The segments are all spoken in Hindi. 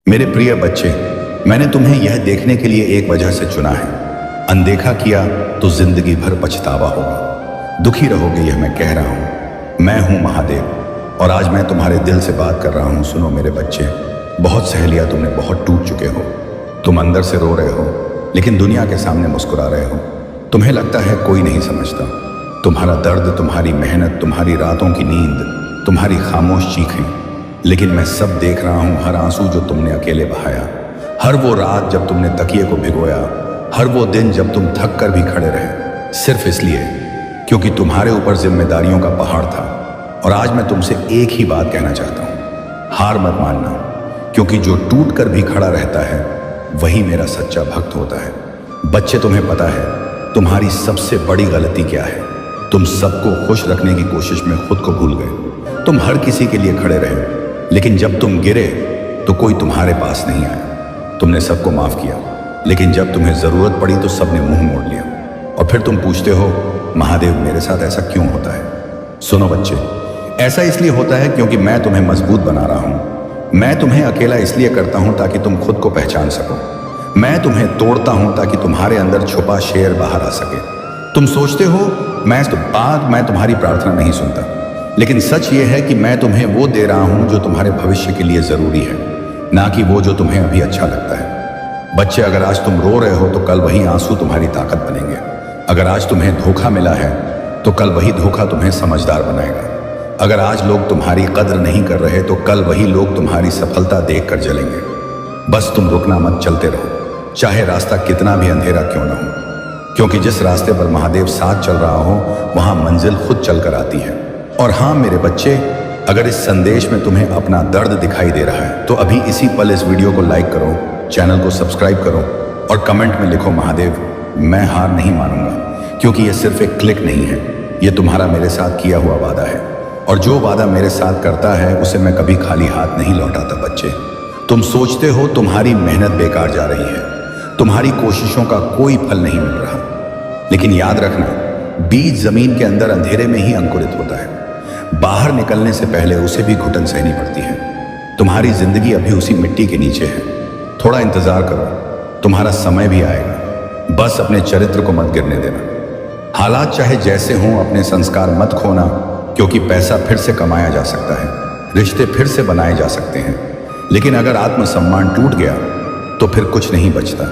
मेरे प्रिय बच्चे, मैंने तुम्हें यह देखने के लिए एक वजह से चुना है। अनदेखा किया तो जिंदगी भर पछतावा होगा। दुखी रहोगे, यह मैं कह रहा हूं। मैं हूं महादेव और आज मैं तुम्हारे दिल से बात कर रहा हूं। सुनो मेरे बच्चे, बहुत सह लिया तुमने, बहुत टूट चुके हो। तुम अंदर से रो रहे हो लेकिन दुनिया के सामने मुस्कुरा रहे हो। तुम्हें लगता है कोई नहीं समझता। तुम्हारा दर्द, तुम्हारी मेहनत, तुम्हारी रातों की नींद, तुम्हारी खामोश चीखें, लेकिन मैं सब देख रहा हूं। हर आंसू जो तुमने अकेले बहाया, हर वो रात जब तुमने तकिए को भिगोया, हर वो दिन जब तुम थक कर भी खड़े रहे, सिर्फ इसलिए क्योंकि तुम्हारे ऊपर जिम्मेदारियों का पहाड़ था। और आज मैं तुमसे एक ही बात कहना चाहता हूं, हार मत मानना, क्योंकि जो टूट कर भी खड़ा रहता है वही मेरा सच्चा भक्त होता है। बच्चे, तुम्हें पता है तुम्हारी सबसे बड़ी गलती क्या है? तुम सबको खुश रखने की कोशिश में खुद को भूल गए। तुम हर किसी के लिए खड़े रहे, लेकिन जब तुम गिरे तो कोई तुम्हारे पास नहीं आया। तुमने सबको माफ किया, लेकिन जब तुम्हें जरूरत पड़ी तो सबने मुंह मोड़ लिया। और फिर तुम पूछते हो, महादेव मेरे साथ ऐसा क्यों होता है? सुनो बच्चे, ऐसा इसलिए होता है क्योंकि मैं तुम्हें मजबूत बना रहा हूं। मैं तुम्हें अकेला इसलिए करता हूं ताकि तुम खुद को पहचान सको। मैं तुम्हें तोड़ता हूं ताकि तुम्हारे अंदर छुपा शेर बाहर आ सके। तुम सोचते हो मैं तुम्हारी प्रार्थना नहीं सुनता, लेकिन सच ये है कि मैं तुम्हें वो दे रहा हूं जो तुम्हारे भविष्य के लिए जरूरी है, ना कि वो जो तुम्हें अभी अच्छा लगता है। बच्चे, अगर आज तुम रो रहे हो तो कल वही आंसू तुम्हारी ताकत बनेंगे। अगर आज तुम्हें धोखा मिला है तो कल वही धोखा तुम्हें समझदार बनाएगा। अगर आज लोग तुम्हारी कद्र नहीं कर रहे तो कल वही लोग तुम्हारी सफलता देख कर जलेंगे। बस तुम रुकना मत, चलते रहो, चाहे रास्ता कितना भी अंधेरा क्यों ना हो, क्योंकि जिस रास्ते पर महादेव साथ चल रहा हो वहां मंजिल खुद चलकर आती है। और हाँ मेरे बच्चे, अगर इस संदेश में तुम्हें अपना दर्द दिखाई दे रहा है तो अभी इसी पल इस वीडियो को लाइक करो, चैनल को सब्सक्राइब करो और कमेंट में लिखो, महादेव मैं हार नहीं मानूंगा। क्योंकि यह सिर्फ एक क्लिक नहीं है, यह तुम्हारा मेरे साथ किया हुआ वादा है। और जो वादा मेरे साथ करता है उसे मैं कभी खाली हाथ नहीं लौटाता। बच्चे, तुम सोचते हो तुम्हारी मेहनत बेकार जा रही है, तुम्हारी कोशिशों का कोई फल नहीं मिल रहा, लेकिन याद रखना, बीज जमीन के अंदर अंधेरे में ही अंकुरित होता है। बाहर निकलने से पहले उसे भी घुटन सहनी पड़ती है। तुम्हारी जिंदगी अभी उसी मिट्टी के नीचे है। थोड़ा इंतजार करो, तुम्हारा समय भी आएगा। बस अपने चरित्र को मत गिरने देना। हालात चाहे जैसे हों, अपने संस्कार मत खोना, क्योंकि पैसा फिर से कमाया जा सकता है, रिश्ते फिर से बनाए जा सकते हैं, लेकिन अगर आत्मसम्मान टूट गया तो फिर कुछ नहीं बचता।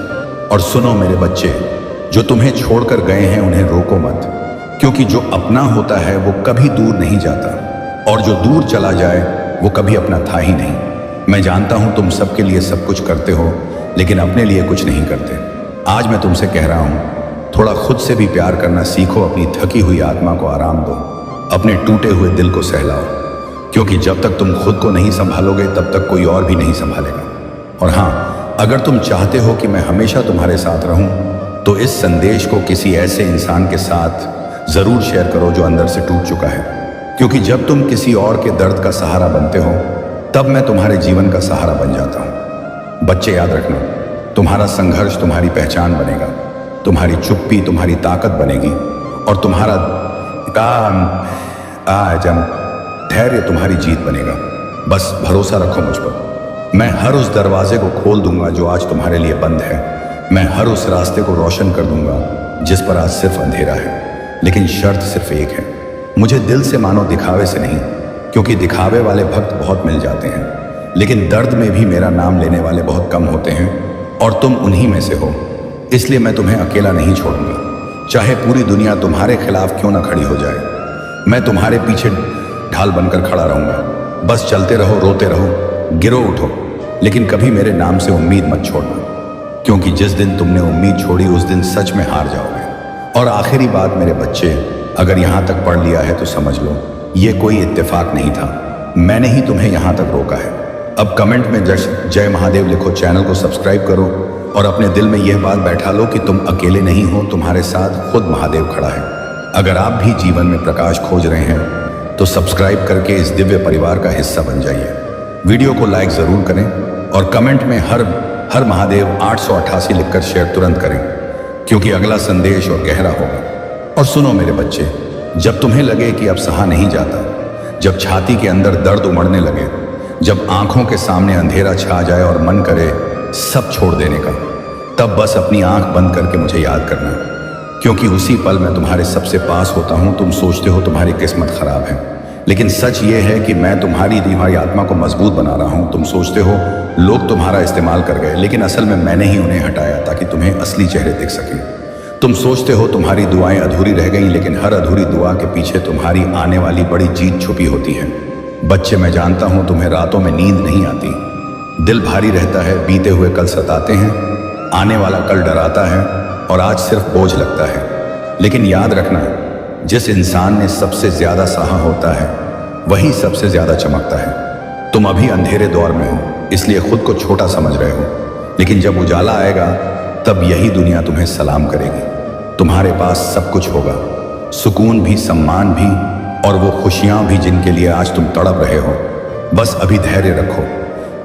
और सुनो मेरे बच्चे, जो तुम्हें छोड़कर गए हैं उन्हें रोको मत, क्योंकि जो अपना होता है वो कभी दूर नहीं जाता, और जो दूर चला जाए वो कभी अपना था ही नहीं। मैं जानता हूं तुम सबके लिए सब कुछ करते हो, लेकिन अपने लिए कुछ नहीं करते। आज मैं तुमसे कह रहा हूं, थोड़ा खुद से भी प्यार करना सीखो। अपनी थकी हुई आत्मा को आराम दो, अपने टूटे हुए दिल को सहलाओ, क्योंकि जब तक तुम खुद को नहीं संभालोगे तब तक कोई और भी नहीं संभालेगा। और हाँ, अगर तुम चाहते हो कि मैं हमेशा तुम्हारे साथ रहूं तो इस संदेश को किसी ऐसे इंसान के साथ जरूर शेयर करो जो अंदर से टूट चुका है, क्योंकि जब तुम किसी और के दर्द का सहारा बनते हो तब मैं तुम्हारे जीवन का सहारा बन जाता हूं। बच्चे, याद रखना, तुम्हारा संघर्ष तुम्हारी पहचान बनेगा, तुम्हारी चुप्पी तुम्हारी ताकत बनेगी, और तुम्हारा धैर्य तुम्हारी जीत बनेगा। बस भरोसा रखो मुझ पर। मैं हर उस दरवाजे को खोल दूंगा जो आज तुम्हारे लिए बंद है। मैं हर उस रास्ते को रोशन कर दूंगा जिस पर आज सिर्फ अंधेरा है। लेकिन शर्त सिर्फ एक है, मुझे दिल से मानो, दिखावे से नहीं, क्योंकि दिखावे वाले भक्त बहुत मिल जाते हैं, लेकिन दर्द में भी मेरा नाम लेने वाले बहुत कम होते हैं, और तुम उन्हीं में से हो। इसलिए मैं तुम्हें अकेला नहीं छोड़ूंगा, चाहे पूरी दुनिया तुम्हारे खिलाफ क्यों ना खड़ी हो जाए। मैं तुम्हारे पीछे ढाल बनकर खड़ा रहूंगा। बस चलते रहो, रोते रहो, गिरो उठो, लेकिन कभी मेरे नाम से उम्मीद मत छोड़ना, क्योंकि जिस दिन तुमने उम्मीद छोड़ी उस दिन सच में हार जाओगे। और आखिरी बात मेरे बच्चे, अगर यहां तक पढ़ लिया है तो समझ लो, ये कोई इत्तेफाक नहीं था। मैंने ही तुम्हें यहां तक रोका है। अब कमेंट में जय महादेव लिखो, चैनल को सब्सक्राइब करो और अपने दिल में यह बात बैठा लो कि तुम अकेले नहीं हो, तुम्हारे साथ खुद महादेव खड़ा है। अगर आप भी जीवन में प्रकाश खोज रहे हैं तो सब्सक्राइब करके इस दिव्य परिवार का हिस्सा बन जाइए। वीडियो को लाइक जरूर करें और कमेंट में हर महादेव 888 लिखकर शेयर तुरंत करें, क्योंकि अगला संदेश और गहरा होगा। और सुनो मेरे बच्चे, जब तुम्हें लगे कि अब सहा नहीं जाता, जब छाती के अंदर दर्द उमड़ने लगे, जब आंखों के सामने अंधेरा छा जाए और मन करे सब छोड़ देने का, तब बस अपनी आंख बंद करके मुझे याद करना, क्योंकि उसी पल मैं तुम्हारे सबसे पास होता हूं। तुम सोचते हो तुम्हारी किस्मत खराब है, लेकिन सच ये है कि मैं तुम्हारी आत्मा को मजबूत बना रहा हूं। तुम सोचते हो लोग तुम्हारा इस्तेमाल कर गए, लेकिन असल में मैंने ही उन्हें हटाया ताकि तुम्हें असली चेहरे दिख सके। तुम सोचते हो तुम्हारी दुआएं अधूरी रह गईं, लेकिन हर अधूरी दुआ के पीछे तुम्हारी आने वाली बड़ी जीत छुपी होती है। बच्चे, मैं जानता हूं तुम्हें रातों में नींद नहीं आती, दिल भारी रहता है, बीते हुए कल सताते हैं, आने वाला कल डराता है और आज सिर्फ बोझ लगता है। लेकिन याद रखना, जिस इंसान ने सबसे ज्यादा सहा होता है वही सबसे ज्यादा चमकता है। तुम अभी अंधेरे दौर में हो, इसलिए खुद को छोटा समझ रहे हो, लेकिन जब उजाला आएगा तब यही दुनिया तुम्हें सलाम करेगी। तुम्हारे पास सब कुछ होगा, सुकून भी, सम्मान भी और वो खुशियां भी जिनके लिए आज तुम तड़प रहे हो। बस अभी धैर्य रखो,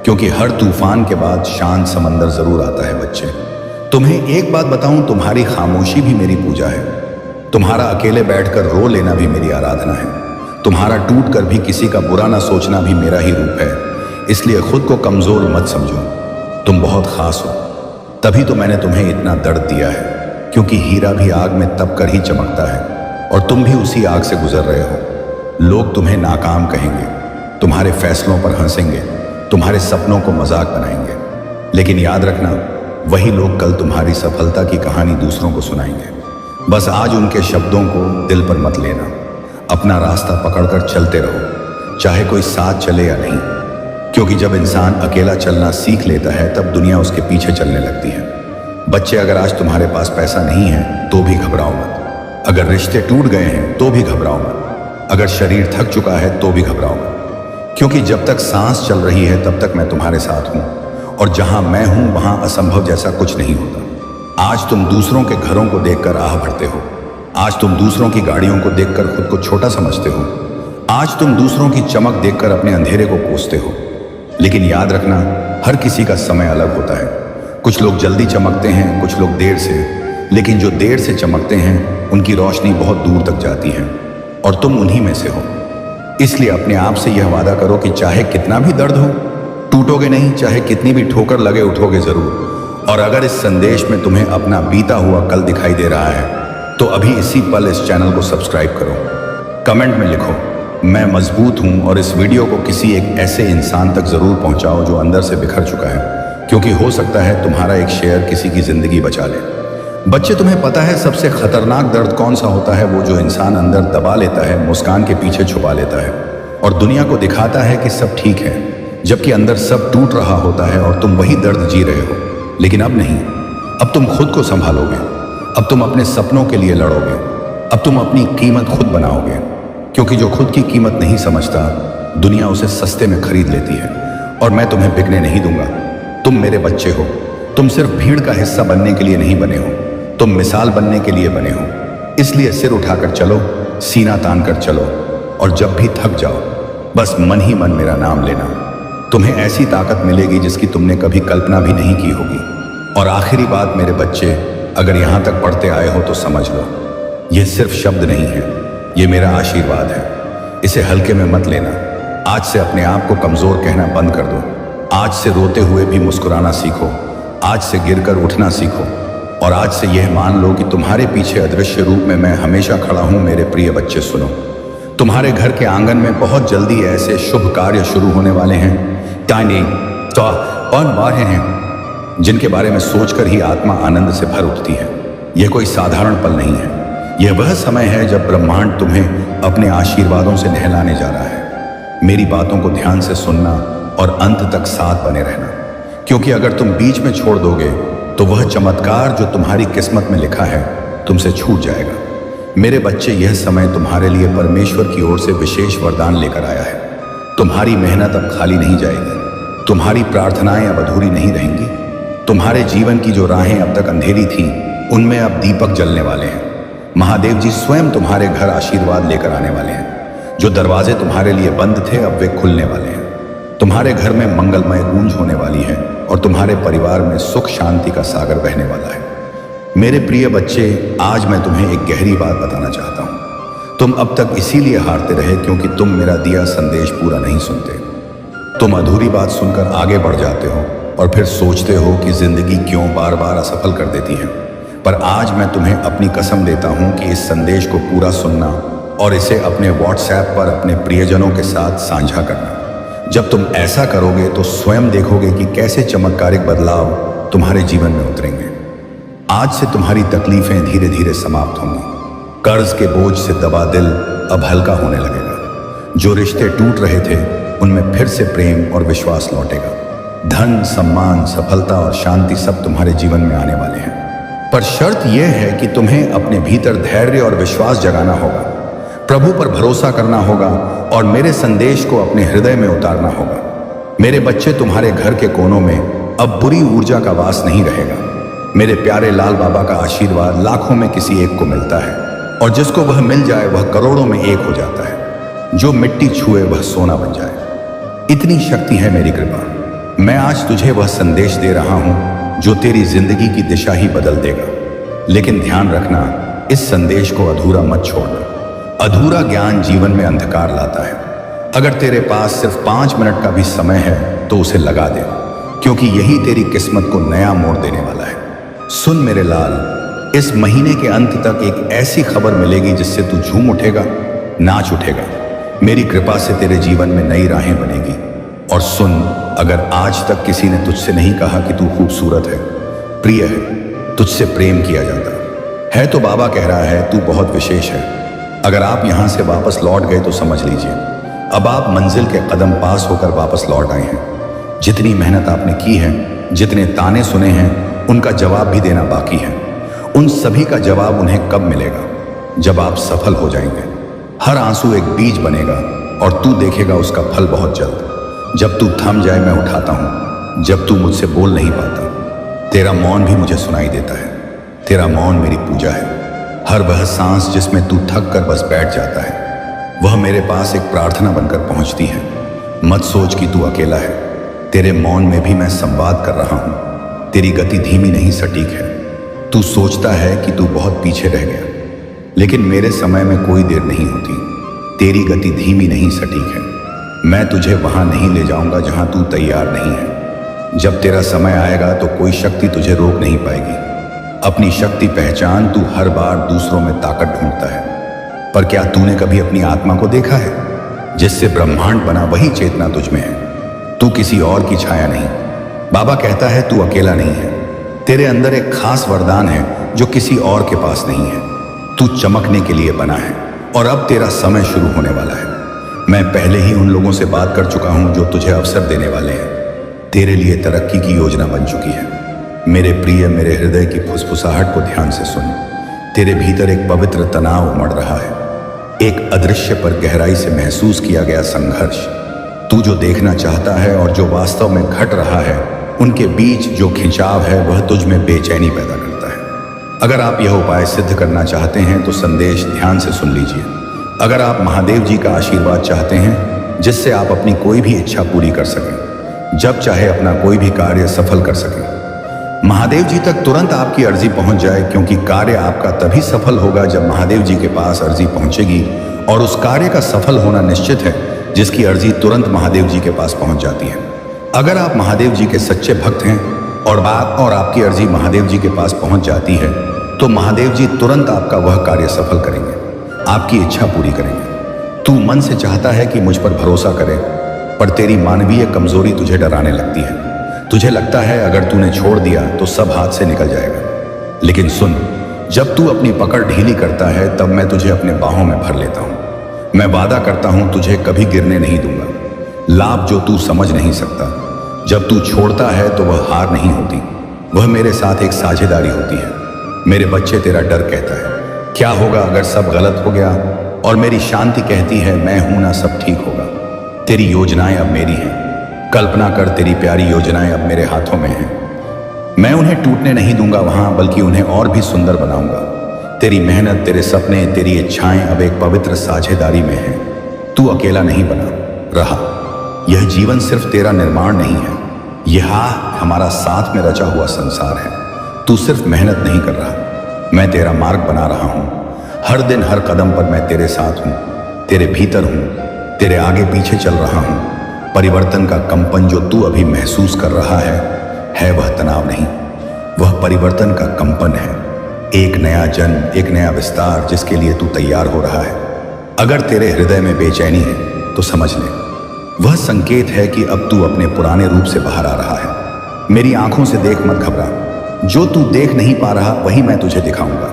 क्योंकि हर तूफान के बाद शांत समंदर जरूर आता है। बच्चे, तुम्हें एक बात बताऊं, तुम्हारी खामोशी भी मेरी पूजा है। तुम्हारा अकेले बैठकर रो लेना भी मेरी आराधना है। तुम्हारा टूट कर भी किसी का बुरा ना सोचना भी मेरा ही रूप है। इसलिए खुद को कमजोर मत समझो, तुम बहुत खास हो। तभी तो मैंने तुम्हें इतना दर्द दिया है, क्योंकि हीरा भी आग में तप कर ही चमकता है और तुम भी उसी आग से गुजर रहे हो। लोग तुम्हें नाकाम कहेंगे, तुम्हारे फैसलों पर हंसेंगे, तुम्हारे सपनों को मजाक बनाएंगे, लेकिन याद रखना, वही लोग कल तुम्हारी सफलता की कहानी दूसरों को सुनाएंगे। बस आज उनके शब्दों को दिल पर मत लेना, अपना रास्ता पकड़कर चलते रहो, चाहे कोई साथ चले या नहीं, क्योंकि जब इंसान अकेला चलना सीख लेता है तब दुनिया उसके पीछे चलने लगती है। बच्चे, अगर आज तुम्हारे पास पैसा नहीं है तो भी घबराओ मत, अगर रिश्ते टूट गए हैं तो भी घबराओ मत, अगर शरीर थक चुका है तो भी घबराओ मत, क्योंकि जब तक सांस चल रही है तब तक मैं तुम्हारे साथ हूं, और जहां मैं हूं वहां असंभव जैसा कुछ नहीं होता। आज तुम दूसरों के घरों को देखकर आह भरते हो, आज तुम दूसरों की गाड़ियों को देखकर खुद को छोटा समझते हो, आज तुम दूसरों की चमक देखकर अपने अंधेरे को कोसते हो। लेकिन याद रखना, हर किसी का समय अलग होता है। कुछ लोग जल्दी चमकते हैं, कुछ लोग देर से, लेकिन जो देर से चमकते हैं उनकी रोशनी बहुत दूर तक जाती है, और तुम उन्हीं में से हो। इसलिए अपने आप से यह वादा करो कि चाहे कितना भी दर्द हो, टूटोगे नहीं, चाहे कितनी भी ठोकर लगे, उठोगे जरूर। और अगर इस संदेश में तुम्हें अपना बीता हुआ कल दिखाई दे रहा है तो अभी इसी पल इस चैनल को सब्सक्राइब करो, कमेंट में लिखो मैं मजबूत हूं, और इस वीडियो को किसी एक ऐसे इंसान तक जरूर पहुंचाओ जो अंदर से बिखर चुका है, क्योंकि हो सकता है तुम्हारा एक शेयर किसी की जिंदगी बचा ले। बच्चे, तुम्हें पता है सबसे खतरनाक दर्द कौन सा होता है? वो जो इंसान अंदर दबा लेता है, मुस्कान के पीछे छुपा लेता है और दुनिया को दिखाता है कि सब ठीक है, जबकि अंदर सब टूट रहा होता है और तुम वही दर्द जी रहे हो। लेकिन अब नहीं, अब तुम खुद को संभालोगे, अब तुम अपने सपनों के लिए लड़ोगे, अब तुम अपनी कीमत खुद बनाओगे, क्योंकि जो खुद की कीमत नहीं समझता दुनिया उसे सस्ते में खरीद लेती है, और मैं तुम्हें बिकने नहीं दूंगा। तुम मेरे बच्चे हो, तुम सिर्फ भीड़ का हिस्सा बनने के लिए नहीं बने हो, तुम मिसाल बनने के लिए बने हो। इसलिए सिर उठाकर चलो, सीना तान कर चलो, और जब भी थक जाओ बस मन ही मन मेरा नाम लेना। तुम्हें ऐसी ताकत मिलेगी जिसकी तुमने कभी कल्पना भी नहीं की होगी। और आखिरी बात मेरे बच्चे, अगर यहाँ तक पढ़ते आए हो तो समझ लो, यह सिर्फ शब्द नहीं है, ये मेरा आशीर्वाद है। इसे हल्के में मत लेना। आज से अपने आप को कमजोर कहना बंद कर दो, आज से रोते हुए भी मुस्कुराना सीखो, आज से गिरकर उठना सीखो, और आज से यह मान लो कि तुम्हारे पीछे अदृश्य रूप में मैं हमेशा खड़ा हूं। मेरे प्रिय बच्चे, सुनो, तुम्हारे घर के आंगन में बहुत जल्दी ऐसे शुभ कार्य शुरू होने वाले हैं, और बातें हैं जिनके बारे में सोचकर ही आत्मा आनंद से भर उठती है। यह कोई साधारण पल नहीं है, यह वह समय है जब ब्रह्मांड तुम्हें अपने आशीर्वादों से नहलाने जा रहा है। मेरी बातों को ध्यान से सुनना और अंत तक साथ बने रहना, क्योंकि अगर तुम बीच में छोड़ दोगे तो वह चमत्कार जो तुम्हारी किस्मत में लिखा है तुमसे छूट जाएगा। मेरे बच्चे, यह समय तुम्हारे लिए परमेश्वर की ओर से विशेष वरदान लेकर आया है। तुम्हारी मेहनत अब खाली नहीं जाएगी, तुम्हारी प्रार्थनाएं अब अधूरी नहीं रहेंगी। तुम्हारे जीवन की जो राहें अब तक अंधेरी थीं, उनमें अब दीपक जलने वाले हैं। महादेव जी स्वयं तुम्हारे घर आशीर्वाद लेकर आने वाले हैं। जो दरवाजे तुम्हारे लिए बंद थे अब वे खुलने वाले हैं। तुम्हारे घर में मंगलमय गूंज होने वाली है और तुम्हारे परिवार में सुख शांति का सागर बहने वाला है। मेरे प्रिय बच्चे, आज मैं तुम्हें एक गहरी बात बताना चाहता हूं। तुम अब तक इसीलिए हारते रहे क्योंकि तुम मेरा दिया संदेश पूरा नहीं सुनते। तुम अधूरी बात सुनकर आगे बढ़ जाते हो और फिर सोचते हो कि जिंदगी क्यों बार बार असफल कर देती है। पर आज मैं तुम्हें अपनी कसम देता हूं कि इस संदेश को पूरा सुनना और इसे अपने व्हाट्सएप पर अपने प्रियजनों के साथ साझा करना। जब तुम ऐसा करोगे तो स्वयं देखोगे कि कैसे चमत्कारिक बदलाव तुम्हारे जीवन में उतरेंगे। आज से तुम्हारी तकलीफें धीरे धीरे समाप्त होंगी। कर्ज के बोझ से दबा दिल अब हल्का होने लगेगा। जो रिश्ते टूट रहे थे उनमें फिर से प्रेम और विश्वास लौटेगा। धन, सम्मान, सफलता और शांति सब तुम्हारे जीवन में आने वाले हैं। पर शर्त यह है कि तुम्हें अपने भीतर धैर्य और विश्वास जगाना होगा, प्रभु पर भरोसा करना होगा और मेरे संदेश को अपने हृदय में उतारना होगा। मेरे बच्चे, तुम्हारे घर के कोनों में अब बुरी ऊर्जा का वास नहीं रहेगा। मेरे प्यारे लाल बाबा का आशीर्वाद लाखों में किसी एक को मिलता है और जिसको वह मिल जाए वह करोड़ों में एक हो जाता है। जो मिट्टी छुए वह सोना बन जाए, इतनी शक्ति है मेरी कृपा। मैं आज तुझे वह संदेश दे रहा हूं जो तेरी जिंदगी की दिशा ही बदल देगा। लेकिन ध्यान रखना, इस संदेश को अधूरा मत छोड़ना। अधूरा ज्ञान जीवन में अंधकार लाता है। अगर तेरे पास सिर्फ 5 मिनट का भी समय है तो उसे लगा दे, क्योंकि यही तेरी किस्मत को नया मोड़ देने वाला है। सुन मेरे लाल, इस महीने के अंत तक एक ऐसी खबर मिलेगी जिससे तू झूम उठेगा, नाच उठेगा। मेरी कृपा से तेरे जीवन में नई राहें बनेगी। और सुन, अगर आज तक किसी ने तुझसे नहीं कहा कि तू खूबसूरत है, प्रिय है, तुझसे प्रेम किया जाता है तो बाबा कह रहा है तू बहुत विशेष है। अगर आप यहां से वापस लौट गए तो समझ लीजिए अब आप मंजिल के कदम पास होकर वापस लौट आए हैं। जितनी मेहनत आपने की है, जितने ताने सुने हैं, उनका जवाब भी देना बाकी है। उन सभी का जवाब उन्हें कब मिलेगा? जब आप सफल हो जाएंगे। हर आंसू एक बीज बनेगा और तू देखेगा उसका फल बहुत जल्द। जब तू थम जाए मैं उठाता हूं, जब तू मुझसे बोल नहीं पाता, तेरा मौन भी मुझे सुनाई देता है। तेरा मौन मेरी पूजा है। हर वह सांस जिसमें तू थक कर बस बैठ जाता है, वह मेरे पास एक प्रार्थना बनकर पहुंचती है। मत सोच कि तू अकेला है, तेरे मौन में भी मैं संवाद कर रहा हूं। तेरी गति धीमी नहीं, सटीक है। तू सोचता है कि तू बहुत पीछे रह गया, लेकिन मेरे समय में कोई देर नहीं होती। तेरी गति धीमी नहीं, सटीक है। मैं तुझे वहां नहीं ले जाऊंगा जहां तू तैयार नहीं है। जब तेरा समय आएगा तो कोई शक्ति तुझे रोक नहीं पाएगी। अपनी शक्ति पहचान। तू हर बार दूसरों में ताकत ढूंढता है, पर क्या तूने कभी अपनी आत्मा को देखा है? जिससे ब्रह्मांड बना वही चेतना तुझ में है। तू किसी और की छाया नहीं। बाबा कहता है तू अकेला नहीं है। तेरे अंदर एक खास वरदान है जो किसी और के पास नहीं है। तू चमकने के लिए बना है और अब तेरा समय शुरू होने वाला है। मैं पहले ही उन लोगों से बात कर चुका हूं जो तुझे अवसर देने वाले हैं। तेरे लिए तरक्की की योजना बन चुकी है। मेरे प्रिय, मेरे हृदय की फुसफुसाहट को ध्यान से सुन। तेरे भीतर एक पवित्र तनाव उमड़ रहा है, एक अदृश्य पर गहराई से महसूस किया गया संघर्ष। तू जो देखना चाहता है और जो वास्तव में घट रहा है, उनके बीच जो खिंचाव है वह तुझ में बेचैनी पैदा करता है। अगर आप यह उपाय सिद्ध करना चाहते हैं तो संदेश ध्यान से सुन लीजिए। अगर आप महादेव जी का आशीर्वाद चाहते हैं जिससे आप अपनी कोई भी इच्छा पूरी कर सकें, जब चाहे अपना कोई भी कार्य सफल कर सकें, महादेव जी तक तुरंत आपकी अर्जी पहुंच जाए, क्योंकि कार्य आपका तभी सफल होगा जब महादेव जी के पास अर्जी पहुंचेगी। और उस कार्य का सफल होना निश्चित है जिसकी अर्जी तुरंत महादेव जी के पास पहुंच जाती है। अगर आप महादेव जी के सच्चे भक्त हैं और आपकी अर्जी महादेव जी के पास पहुंच जाती है, तो महादेव जी तुरंत आपका वह कार्य सफल करेंगे, आपकी इच्छा पूरी करेंगे। तू मन से चाहता है कि मुझ पर भरोसा करे, पर तेरी मानवीय कमजोरी तुझे डराने लगती है। तुझे लगता है अगर तूने छोड़ दिया तो सब हाथ से निकल जाएगा। लेकिन सुन, जब तू अपनी पकड़ ढीली करता है तब मैं तुझे अपने बाहों में भर लेता हूं। मैं वादा करता हूं तुझे कभी गिरने नहीं दूंगा। लाभ जो तू समझ नहीं सकता, जब तू छोड़ता है तो वह हार नहीं होती, वह मेरे साथ एक साझेदारी होती है। मेरे बच्चे, तेरा डर कहता है क्या होगा अगर सब गलत हो गया, और मेरी शांति कहती है मैं हूं ना, सब ठीक होगा। तेरी योजनाएं अब मेरी हैं। कल्पना कर, तेरी प्यारी योजनाएं अब मेरे हाथों में हैं। मैं उन्हें टूटने नहीं दूंगा वहां, बल्कि उन्हें और भी सुंदर बनाऊंगा। तेरी मेहनत, तेरे सपने, तेरी इच्छाएं अब एक पवित्र साझेदारी में हैं। तू अकेला नहीं बना रहा। यह जीवन सिर्फ तेरा निर्माण नहीं है, यह हमारा साथ में रचा हुआ संसार है। तू सिर्फ मेहनत नहीं कर रहा, मैं तेरा मार्ग बना रहा हूं। हर दिन हर कदम पर मैं तेरे साथ हूं, तेरे भीतर हूं, तेरे आगे पीछे चल रहा हूं। परिवर्तन का कंपन जो तू अभी महसूस कर रहा है वह तनाव नहीं, वह परिवर्तन का कंपन है। एक नया जन्म, एक नया विस्तार जिसके लिए तू तैयार हो रहा है। अगर तेरे हृदय में बेचैनी है तो समझ ले, वह संकेत है कि अब तू अपने पुराने रूप से बाहर आ रहा है। मेरी आंखों से देख, मत घबरा। जो तू देख नहीं पा रहा वही मैं तुझे दिखाऊंगा।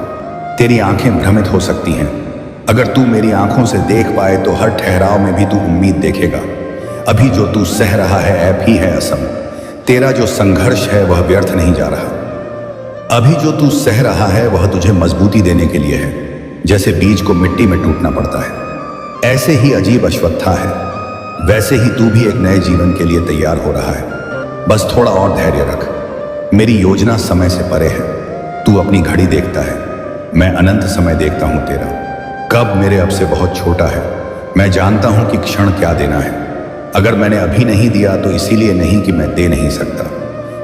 तेरी आंखें भ्रमित हो सकती हैं, अगर तू मेरी आंखों से देख पाए तो हर ठहराव में भी तू उम्मीद देखेगा। अभी जो तू सह रहा है ऐप ही है असम। तेरा जो संघर्ष है वह व्यर्थ नहीं जा रहा। अभी जो तू सह रहा है वह तुझे मजबूती देने के लिए है, जैसे बीज को मिट्टी में टूटना पड़ता है। ऐसे ही अजीब अश्वत्था है, वैसे ही तू भी एक नए जीवन के लिए तैयार हो रहा है। बस थोड़ा और धैर्य रख। मेरी योजना समय से परे है। तू अपनी घड़ी देखता है, मैं अनंत समय देखता हूं तेरा। कब मेरे अब से बहुत छोटा है। मैं जानता हूं कि क्षण क्या देना है। अगर मैंने अभी नहीं दिया तो इसीलिए नहीं कि मैं दे नहीं सकता,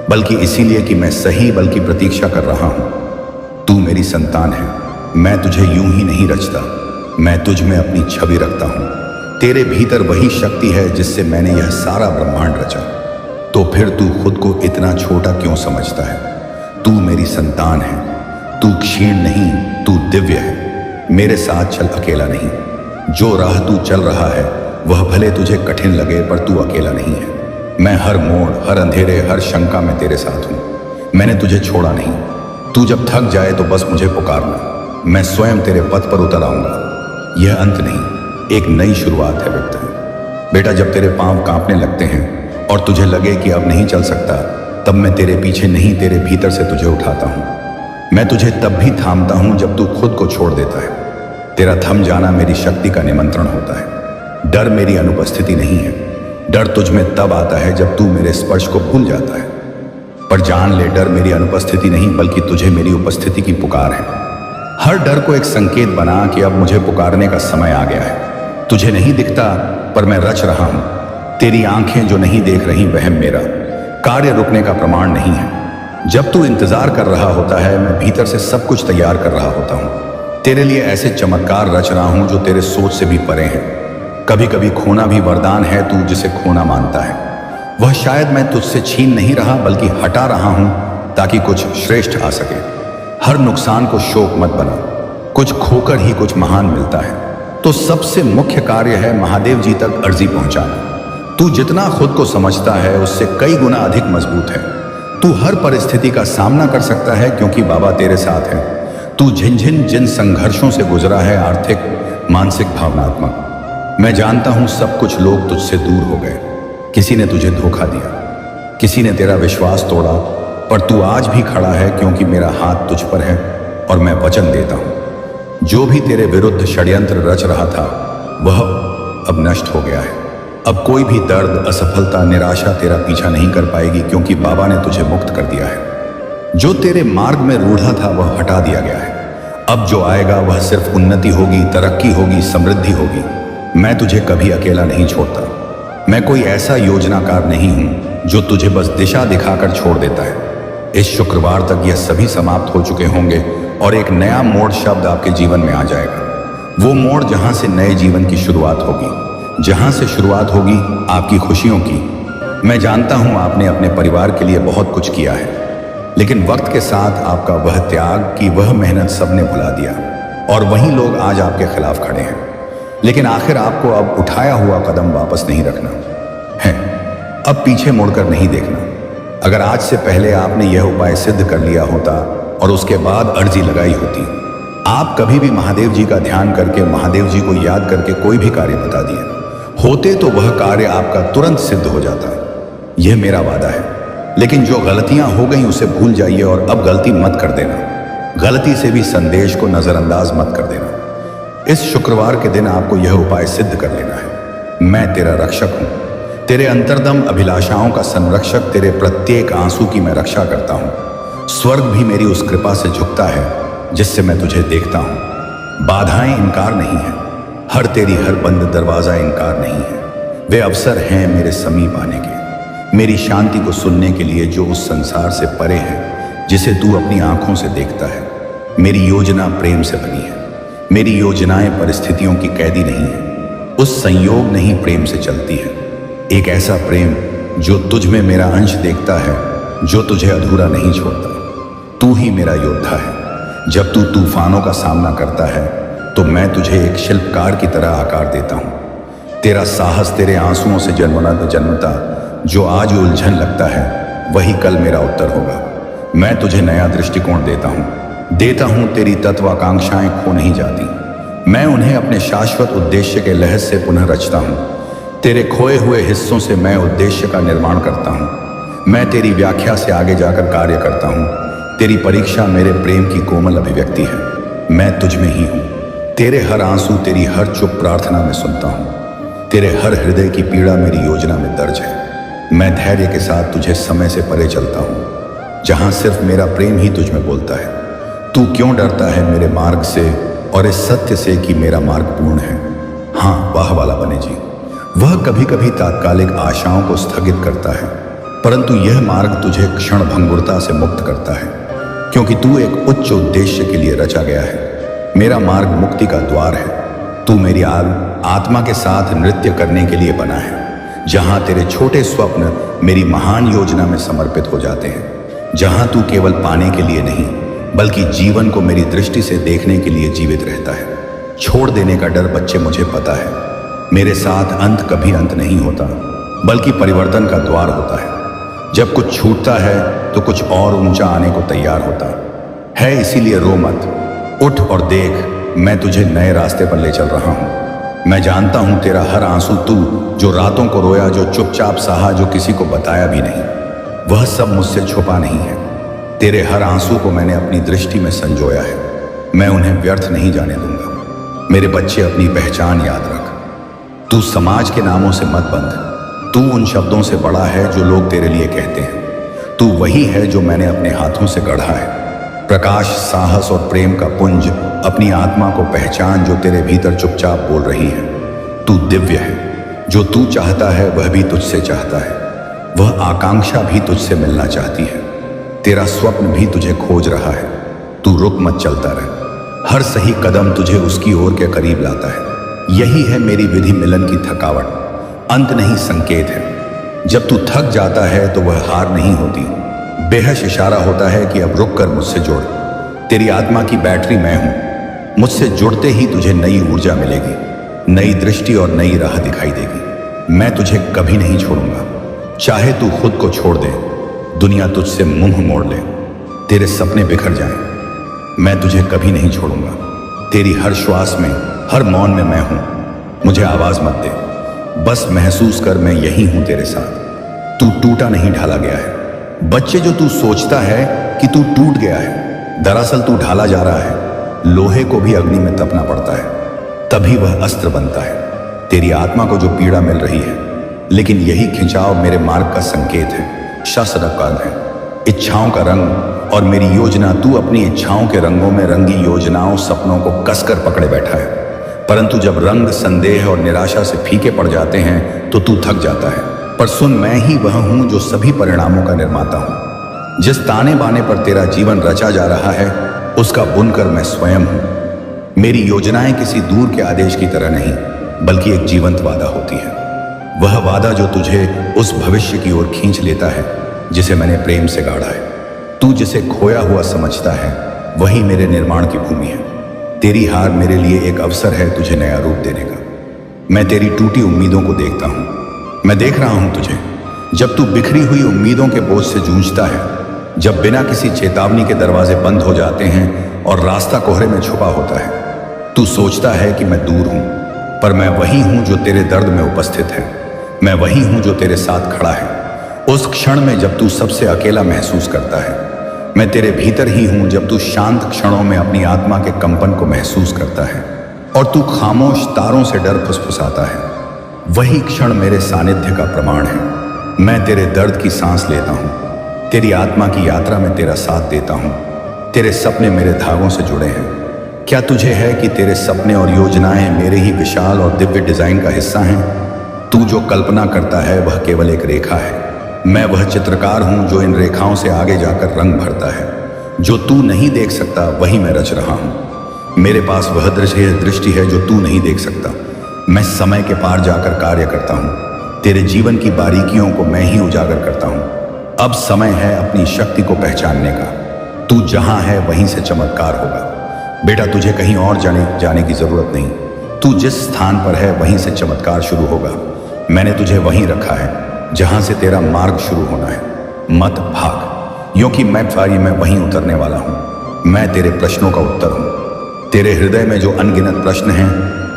बल्कि इसीलिए कि मैं सही बल्कि प्रतीक्षा कर रहा हूं। तू मेरी संतान है, मैं तुझे यूं ही नहीं रचता, मैं तुझ में अपनी छवि रखता हूं। तेरे भीतर वही शक्ति है जिससे मैंने यह सारा ब्रह्मांड रचा। तो फिर तू खुद को इतना छोटा क्यों समझता है? तू मेरी संतान है, तू क्षीण नहीं, तू दिव्य है। मेरे साथ चल, अकेला नहीं। जो राह तू चल रहा है वह भले तुझे कठिन लगे पर तू अकेला नहीं है। मैं हर मोड़, हर अंधेरे, हर शंका में तेरे साथ हूं। मैंने तुझे छोड़ा नहीं। तू जब थक जाए तो बस मुझे पुकारना, मैं स्वयं तेरे पथ पर उतर आऊंगा। यह अंत नहीं, एक नई शुरुआत है बेटा। बेटा, जब तेरे पांव कांपने लगते हैं और तुझे लगे कि अब नहीं चल सकता, तब मैं तेरे पीछे नहीं तेरे भीतर से तुझे उठाता हूं। मैं तुझे तब भी थामता हूं जब तू खुद को छोड़ देता है। तेरा थम जाना मेरी शक्ति का निमंत्रण होता है। डर मेरी अनुपस्थिति नहीं है। डर तुझ में तब आता है जब तू मेरे स्पर्श को भूल जाता है। पर जान ले, डर मेरी अनुपस्थिति नहीं बल्कि तुझे मेरी उपस्थिति की पुकार है। हर डर को एक संकेत बना कि अब मुझे पुकारने का समय आ गया है। तुझे नहीं दिखता पर मैं रच रहा हूं। तेरी आंखें जो नहीं देख रही वह मेरा कार्य रुकने का प्रमाण नहीं है। जब तू इंतजार कर रहा होता है मैं भीतर से सब कुछ तैयार कर रहा होता हूं। तेरे लिए ऐसे चमत्कार रच रहा हूं जो तेरे सोच से भी परे हैं। कभी कभी खोना भी वरदान है, तू जिसे खोना मानता है वह शायद मैं तुझसे छीन नहीं रहा बल्कि हटा रहा हूं ताकि कुछ श्रेष्ठ आ सके। हर नुकसान को शोक मत बना, कुछ खोकर ही कुछ महान मिलता है। तो सबसे मुख्य कार्य है महादेव जी तक अर्जी पहुंचाना। तू जितना खुद को समझता है उससे कई गुना अधिक मजबूत है। तू हर परिस्थिति का सामना कर सकता है क्योंकि बाबा तेरे साथ है। तू जिन संघर्षों से गुजरा है, आर्थिक, मानसिक, भावनात्मक, मैं जानता हूं सब कुछ लोग तुझसे दूर हो गए। किसी ने तुझे धोखा दिया, किसी ने तेरा विश्वास तोड़ा, पर तू आज भी खड़ा है क्योंकि मेरा हाथ तुझ पर है और मैं वचन देता हूं जो भी तेरे विरुद्ध षड्यंत्र रच रहा था वह अब नष्ट हो गया है। अब कोई भी दर्द, असफलता, निराशा तेरा पीछा नहीं कर पाएगी क्योंकि बाबा ने तुझे मुक्त कर दिया है। जो तेरे मार्ग में रूढ़ा था वह हटा दिया गया है। अब जो आएगा वह सिर्फ उन्नति होगी, तरक्की होगी, समृद्धि होगी। मैं तुझे कभी अकेला नहीं छोड़ता। मैं कोई ऐसा योजनाकार नहीं हूं जो तुझे बस दिशा दिखाकर छोड़ देता है। इस शुक्रवार तक यह सभी समाप्त हो चुके होंगे और एक नया मोड़ शब्द आपके जीवन में आ जाएगा। वो मोड़ जहां से नए जीवन की शुरुआत होगी, जहां से शुरुआत होगी आपकी खुशियों की। मैं जानता हूं आपने अपने परिवार के लिए बहुत कुछ किया है, लेकिन वक्त के साथ आपका वह त्याग की वह मेहनत सबने भुला दिया और वही लोग आज आपके खिलाफ खड़े हैं। लेकिन आखिर आपको अब उठाया हुआ कदम वापस नहीं रखना है, अब पीछे मुड़कर नहीं देखना। अगर आज से पहले आपने यह उपाय सिद्ध कर लिया होता और उसके बाद अर्जी लगाई होती, आप कभी भी महादेव जी का ध्यान करके, महादेव जी को याद करके कोई भी कार्य बता दिए होते तो वह कार्य आपका तुरंत सिद्ध हो जाता। यह मेरा वादा है। लेकिन जो गलतियां हो गई उसे भूल जाइए और अब गलती मत कर देना। गलती से भी संदेश को नजरअंदाज मत कर देना। इस शुक्रवार के दिन आपको यह उपाय सिद्ध कर लेना है। मैं तेरा रक्षक हूं, तेरे अंतर्दम अभिलाषाओं का संरक्षक, तेरे प्रत्येक आंसू की मैं रक्षा करता हूं। स्वर्ग भी मेरी उस कृपा से झुकता है जिससे मैं तुझे देखता हूं। बाधाएं इनकार नहीं है, तेरी हर बंद दरवाजा इनकार नहीं है। वे अवसर हैं मेरे समीप आने के, मेरी शांति को सुनने के लिए जो उस संसार से परे है जिसे तू अपनी आंखों से देखता है। मेरी योजना प्रेम से बनी है। मेरी योजनाएं परिस्थितियों की कैदी नहीं है, उस संयोग नहीं प्रेम से चलती है। एक ऐसा प्रेम जो तुझ में मेरा अंश देखता है, जो तुझे अधूरा नहीं छोड़ता। तू ही मेरा योद्धा है। जब तू तूफानों का सामना करता है तो मैं तुझे एक शिल्पकार की तरह आकार देता हूँ। तेरा साहस तेरे आंसुओं से जन्मता जो आज उलझन लगता है वही कल मेरा उत्तर होगा। मैं तुझे नया दृष्टिकोण देता हूँ। तेरी तत्वाकांक्षाएं खो नहीं जाती। मैं उन्हें अपने शाश्वत उद्देश्य के लहज से पुनः रचता हूँ। तेरे खोए हुए हिस्सों से मैं उद्देश्य का निर्माण करता हूँ। मैं तेरी व्याख्या से आगे जाकर कार्य करता हूँ। तेरी परीक्षा मेरे प्रेम की कोमल अभिव्यक्ति है। मैं तुझ में ही हूँ। तेरे हर आंसू, तेरी हर चुप प्रार्थना में सुनता हूँ। तेरे हर हृदय की पीड़ा मेरी योजना में दर्ज है। मैं धैर्य के साथ तुझे समय से परे चलता हूँ, जहाँ सिर्फ मेरा प्रेम ही तुझ में बोलता है। तू क्यों डरता है मेरे मार्ग से और इस सत्य से कि मेरा मार्ग पूर्ण है। हाँ, वाह वाला बने जी। वह कभी कभी तात्कालिक आशाओं को स्थगित करता है, परंतु यह मार्ग तुझे क्षण भंगुरता से मुक्त करता है, क्योंकि तू एक उच्च उद्देश्य के लिए रचा गया है। मेरा मार्ग मुक्ति का द्वार है। तू मेरी आत्मा के साथ नृत्य करने के लिए बना है, जहां तेरे छोटे स्वप्न मेरी महान योजना में समर्पित हो जाते हैं। जहां तू केवल पाने के लिए नहीं बल्कि जीवन को मेरी दृष्टि से देखने के लिए जीवित रहता है। छोड़ देने का डर बच्चे मुझे पता है। मेरे साथ अंत कभी अंत नहीं होता, बल्कि परिवर्तन का द्वार होता है। जब कुछ छूटता है तो कुछ और ऊंचा आने को तैयार होता है। इसीलिए रो मत, उठ और देख, मैं तुझे नए रास्ते पर ले चल रहा हूं। मैं जानता हूं तेरा हर आंसू, तू जो रातों को रोया, जो चुपचाप सहा, जो किसी को बताया भी नहीं, वह सब मुझसे छुपा नहीं है। तेरे हर आंसू को मैंने अपनी दृष्टि में संजोया है। मैं उन्हें व्यर्थ नहीं जाने दूंगा। मेरे बच्चे, अपनी पहचान याद रख। तू समाज के नामों से मत बंध। तू उन शब्दों से बड़ा है जो लोग तेरे लिए कहते हैं। तू वही है जो मैंने अपने हाथों से गढ़ा है। प्रकाश, साहस और प्रेम का पुंज, अपनी आत्मा को पहचान जो तेरे भीतर चुपचाप बोल रही है। तू दिव्य है। जो तू चाहता है वह भी तुझसे चाहता है। वह आकांक्षा भी तुझसे मिलना चाहती है। तेरा स्वप्न भी तुझे खोज रहा है। तू रुक मत, चलता रह। हर सही कदम तुझे उसकी ओर के करीब लाता है। यही है मेरी विधि मिलन की थकावट, अंत नहीं संकेत है। जब तू थक जाता है तो वह हार नहीं होती, बेहश इशारा होता है कि अब रुक कर मुझसे जुड़। तेरी आत्मा की बैटरी मैं हूं। मुझसे जुड़ते ही तुझे नई ऊर्जा मिलेगी, नई दृष्टि और नई राह दिखाई देगी। मैं तुझे कभी नहीं छोड़ूंगा। चाहे तू खुद को छोड़ दे, दुनिया तुझसे मुंह मोड़ ले, तेरे सपने बिखर जाएं, मैं तुझे कभी नहीं छोड़ूंगा। तेरी हर श्वास में, हर मौन में मैं हूं। मुझे आवाज मत दे, बस महसूस कर मैं यही हूं तेरे साथ। तू टूटा नहीं, ढाला गया है। बच्चे, जो तू सोचता है कि तू टूट गया है, दरअसल तू ढाला जा रहा है। लोहे को भी अग्नि में तपना पड़ता है, तभी वह अस्त्र बनता है। तेरी आत्मा को जो पीड़ा मिल रही है, लेकिन यही खिंचाव मेरे मार्ग का संकेत है, शस्त्र का है, इच्छाओं का रंग और मेरी योजना। तू अपनी इच्छाओं के रंगों में रंगी योजनाओं, सपनों को कसकर पकड़े बैठा है, परंतु जब रंग संदेह और निराशा से फीके पड़ जाते हैं तो तू थक जाता है। पर सुन, मैं ही वह हूं जो सभी परिणामों का निर्माता हूं। जिस ताने बाने पर तेरा जीवन रचा जा रहा है, उसका बुनकर मैं स्वयं हूं। मेरी योजनाएं किसी दूर के आदेश की तरह नहीं, बल्कि एक जीवंत वादा होती है। वह वादा जो तुझे उस भविष्य की ओर खींच लेता है जिसे मैंने प्रेम से गाढ़ा है। तू जिसे खोया हुआ समझता है, वही मेरे निर्माण की भूमि है। तेरी हार मेरे लिए एक अवसर है तुझे नया रूप देने का। मैं तेरी टूटी उम्मीदों को देखता हूं। मैं देख रहा हूं तुझे, जब तू बिखरी हुई उम्मीदों के बोझ से जूझता है, जब बिना किसी चेतावनी के दरवाजे बंद हो जाते हैं और रास्ता कोहरे में छुपा होता है। तू सोचता है कि मैं दूर हूं, पर मैं वही हूं जो तेरे दर्द में उपस्थित है। मैं वही हूं जो तेरे साथ खड़ा है उस क्षण में जब तू सबसे अकेला महसूस करता है। मैं तेरे भीतर ही हूं जब तू शांत क्षणों में अपनी आत्मा के कंपन को महसूस करता है और तू खामोश तारों से डर फुसफुसाता है। वही क्षण मेरे सानिध्य का प्रमाण है। मैं तेरे दर्द की सांस लेता हूं, तेरी आत्मा की यात्रा में तेरा साथ देता हूं। तेरे सपने मेरे धागों से जुड़े हैं। क्या तुझे है कि तेरे सपने और योजनाएं मेरे ही विशाल और दिव्य डिजाइन का हिस्सा हैं? तू जो कल्पना करता है वह केवल एक रेखा है। मैं वह चित्रकार हूं जो इन रेखाओं से आगे जाकर रंग भरता है। जो तू नहीं देख सकता वही मैं रच रहा हूं। मेरे पास वह दृष्टि है जो तू नहीं देख सकता। मैं समय के पार जाकर कार्य करता हूं। तेरे जीवन की बारीकियों को मैं ही उजागर करता हूं। अब समय है अपनी शक्ति को पहचानने का। तू जहां है वहीं से चमत्कार होगा। बेटा, तुझे कहीं और जाने की जरूरत नहीं। तू जिस स्थान पर है वहीं से चमत्कार शुरू होगा। मैंने तुझे वहीं रखा है जहां से तेरा मार्ग शुरू होना है। मत भाग, क्योंकि मैं वहीं उतरने वाला हूं। मैं तेरे प्रश्नों का उत्तर हूं। तेरे हृदय में जो अनगिनत प्रश्न हैं,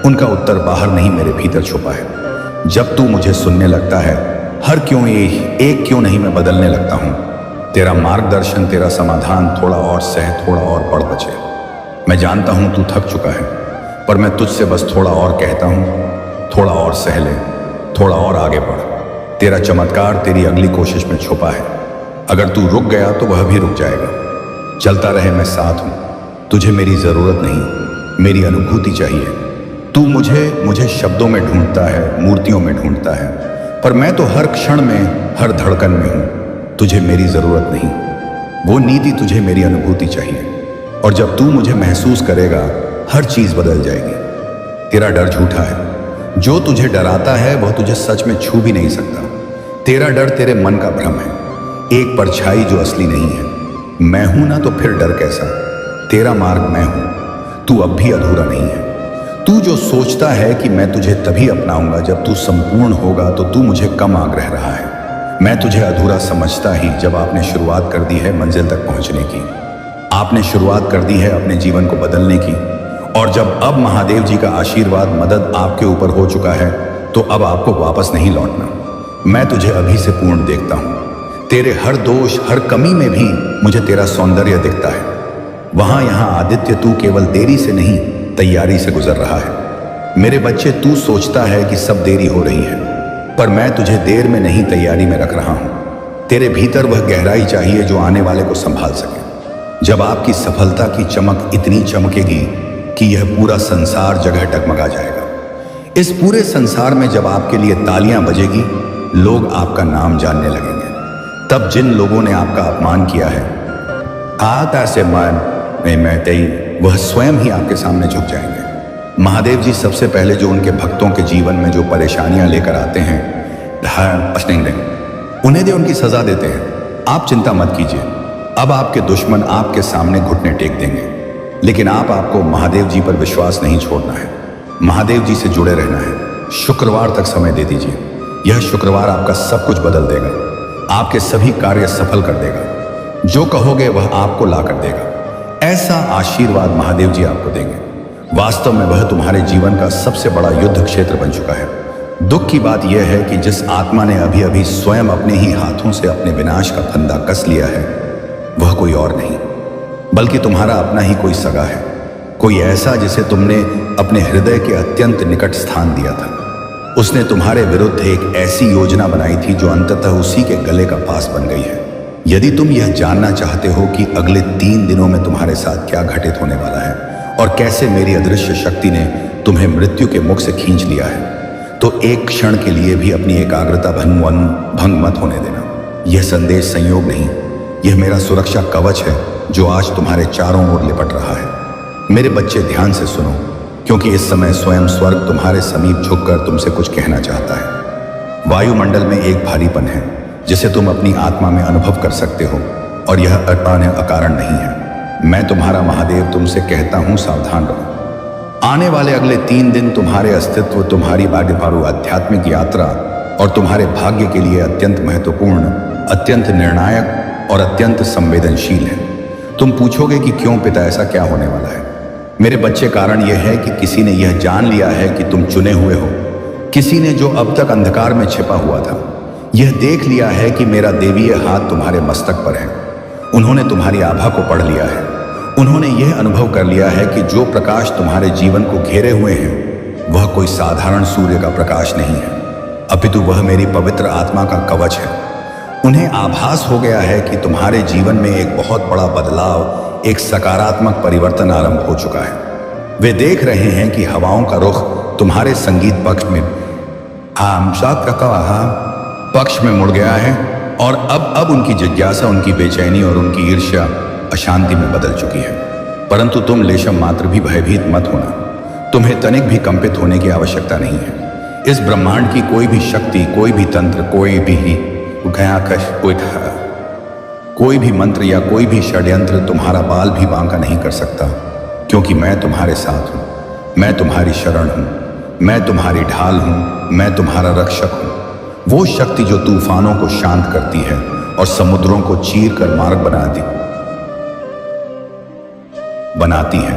उनका उत्तर बाहर नहीं, मेरे भीतर छुपा है। जब तू मुझे सुनने लगता है, हर क्यों एक क्यों नहीं मैं बदलने लगता हूं। तेरा मार्गदर्शन, तेरा समाधान थोड़ा और सह, थोड़ा और बढ़ बचे। मैं जानता हूं तू थक चुका है, पर मैं तुझसे बस थोड़ा और कहता हूं, थोड़ा और सह ले, थोड़ा और आगे बढ़। तेरा चमत्कार तेरी अगली कोशिश में छुपा है। अगर तू रुक गया तो वह भी रुक जाएगा। चलता रहे, मैं साथ हूं। तुझे मेरी जरूरत नहीं, मेरी अनुभूति चाहिए। तू मुझे शब्दों में ढूंढता है, मूर्तियों में ढूंढता है, पर मैं तो हर क्षण में, हर धड़कन में हूं। तुझे मेरी जरूरत नहीं, वो नीति तुझे मेरी अनुभूति चाहिए। और जब तू मुझे महसूस करेगा, हर चीज बदल जाएगी। तेरा डर झूठा है। जो तुझे डराता है वह तुझे सच में छू भी नहीं सकता। तेरा डर तेरे मन का भ्रम है, एक परछाई जो असली नहीं है। मैं हूं ना, तो फिर डर कैसा? तेरा मार्ग मैं हूं। तू अब भी अधूरा नहीं है। तू जो सोचता है कि मैं तुझे तभी अपनाऊंगा जब तू संपूर्ण होगा, तो तू मुझे कम आग्रह रहा है। मैं तुझे अधूरा समझता ही जब आपने शुरुआत कर दी है मंजिल तक पहुंचने की। आपने शुरुआत कर दी है अपने जीवन को बदलने की। और जब अब महादेव जी का आशीर्वाद, मदद आपके ऊपर हो चुका है, तो अब आपको वापस नहीं लौटना। मैं तुझे अभी से पूर्ण देखता हूं। तेरे हर दोष, हर कमी में भी मुझे तेरा सौंदर्य दिखता है। वहां यहां आदित्य, तू केवल देरी से नहीं, तैयारी से गुजर रहा है। मेरे बच्चे, तू सोचता है कि सब देरी हो रही है, पर मैं तुझे देर में नहीं, तैयारी में रख रहा हूं। तेरे भीतर वह गहराई चाहिए जो आने वाले को संभाल सके। जब आपकी सफलता की चमक इतनी चमकेगी कि यह पूरा संसार जगह टगमगा जाएगा। इस पूरे संसार में जब आपके लिए तालियां बजेगी, लोग आपका नाम जानने लगेंगे। तब जिन लोगों ने आपका अपमान किया है, आता से मन मैं तई, वह स्वयं ही आपके सामने झुक जाएंगे। महादेव जी सबसे पहले जो उनके भक्तों के जीवन में जो परेशानियां लेकर आते हैं, उन्हें दे उनकी सजा देते हैं। आप चिंता मत कीजिए। अब आपके दुश्मन आपके सामने घुटने टेक देंगे, लेकिन आपको महादेव जी पर विश्वास नहीं छोड़ना है। महादेव जी से जुड़े रहना है। शुक्रवार तक समय दे दीजिए। यह शुक्रवार आपका सब कुछ बदल देगा, आपके सभी कार्य सफल कर देगा। जो कहोगे वह आपको ला कर देगा। ऐसा आशीर्वाद महादेव जी आपको देंगे। वास्तव में वह तुम्हारे जीवन का सबसे बड़ा युद्ध क्षेत्र बन चुका है। दुख की बात यह है कि जिस आत्मा ने अभी अभी स्वयं अपने ही हाथों से अपने विनाश का फंदा कस लिया है, वह कोई और नहीं, बल्कि तुम्हारा अपना ही कोई सगा है। कोई ऐसा जिसे तुमने अपने हृदय के अत्यंत निकट स्थान दिया था। उसने तुम्हारे विरुद्ध एक ऐसी योजना बनाई थी जो अंततः उसी के गले का पास बन गई है। यदि तुम यह जानना चाहते हो कि अगले 3 दिनों में तुम्हारे साथ क्या घटित होने वाला है और कैसे मेरी अदृश्य शक्ति ने तुम्हें मृत्यु के मुख से खींच लिया है, तो एक क्षण के लिए भी अपनी एकाग्रता भंग मत होने देना। यह संदेश संयोग नहीं, यह मेरा सुरक्षा कवच है जो आज तुम्हारे चारों ओर लिपट रहा है। मेरे बच्चे, ध्यान से सुनो, क्योंकि इस समय स्वयं स्वर्ग तुम्हारे समीप झुककर तुमसे कुछ कहना चाहता है। वायुमंडल में एक भारीपन है जिसे तुम अपनी आत्मा में अनुभव कर सकते हो, और यह अकारण नहीं है। मैं तुम्हारा महादेव तुमसे कहता हूं, सावधान रहो। आने वाले अगले 3 दिन तुम्हारे अस्तित्व, तुम्हारी भाग्यपारू आध्यात्मिक यात्रा और तुम्हारे भाग्य के लिए अत्यंत महत्वपूर्ण, अत्यंत निर्णायक और अत्यंत संवेदनशील है। तुम पूछोगे कि क्यों पिता, ऐसा क्या होने वाला है? मेरे बच्चे, कारण यह है कि किसी ने यह जान लिया है कि तुम चुने हुए हो। किसी ने जो अब तक अंधकार में छिपा हुआ था, यह देख लिया है कि मेरा देवीय हाथ तुम्हारे मस्तक पर है। उन्होंने तुम्हारी आभा को पढ़ लिया है। उन्होंने यह अनुभव कर लिया है कि जो प्रकाश तुम्हारे जीवन को घेरे हुए हैं, वह कोई साधारण सूर्य का प्रकाश नहीं है, अपितु वह मेरी पवित्र आत्मा का कवच है। उन्हें आभास हो गया है कि तुम्हारे जीवन में एक बहुत बड़ा बदलाव, एक सकारात्मक परिवर्तन आरंभ हो चुका है। वे देख रहे हैं कि हवाओं का रुख तुम्हारे संगीत पक्ष में मुड़ गया है, और अब उनकी जिज्ञासा, उनकी बेचैनी और उनकी ईर्ष्या अशांति में बदल चुकी है। परंतु तुम लेशम मात्र भी भयभीत मत होना। तुम्हें तनिक भी कंपित होने की आवश्यकता नहीं है। इस ब्रह्मांड की कोई भी शक्ति, कोई भी तंत्र, कोई भी कोई भी मंत्र या कोई भी षड्यंत्र तुम्हारा बाल भी बांका नहीं कर सकता, क्योंकि मैं तुम्हारे साथ हूं। मैं तुम्हारी शरण हूं, मैं तुम्हारी ढाल हूं, मैं तुम्हारा रक्षक हूं। वो शक्ति जो तूफानों को शांत करती है और समुद्रों को चीर कर मार्ग बनाती है,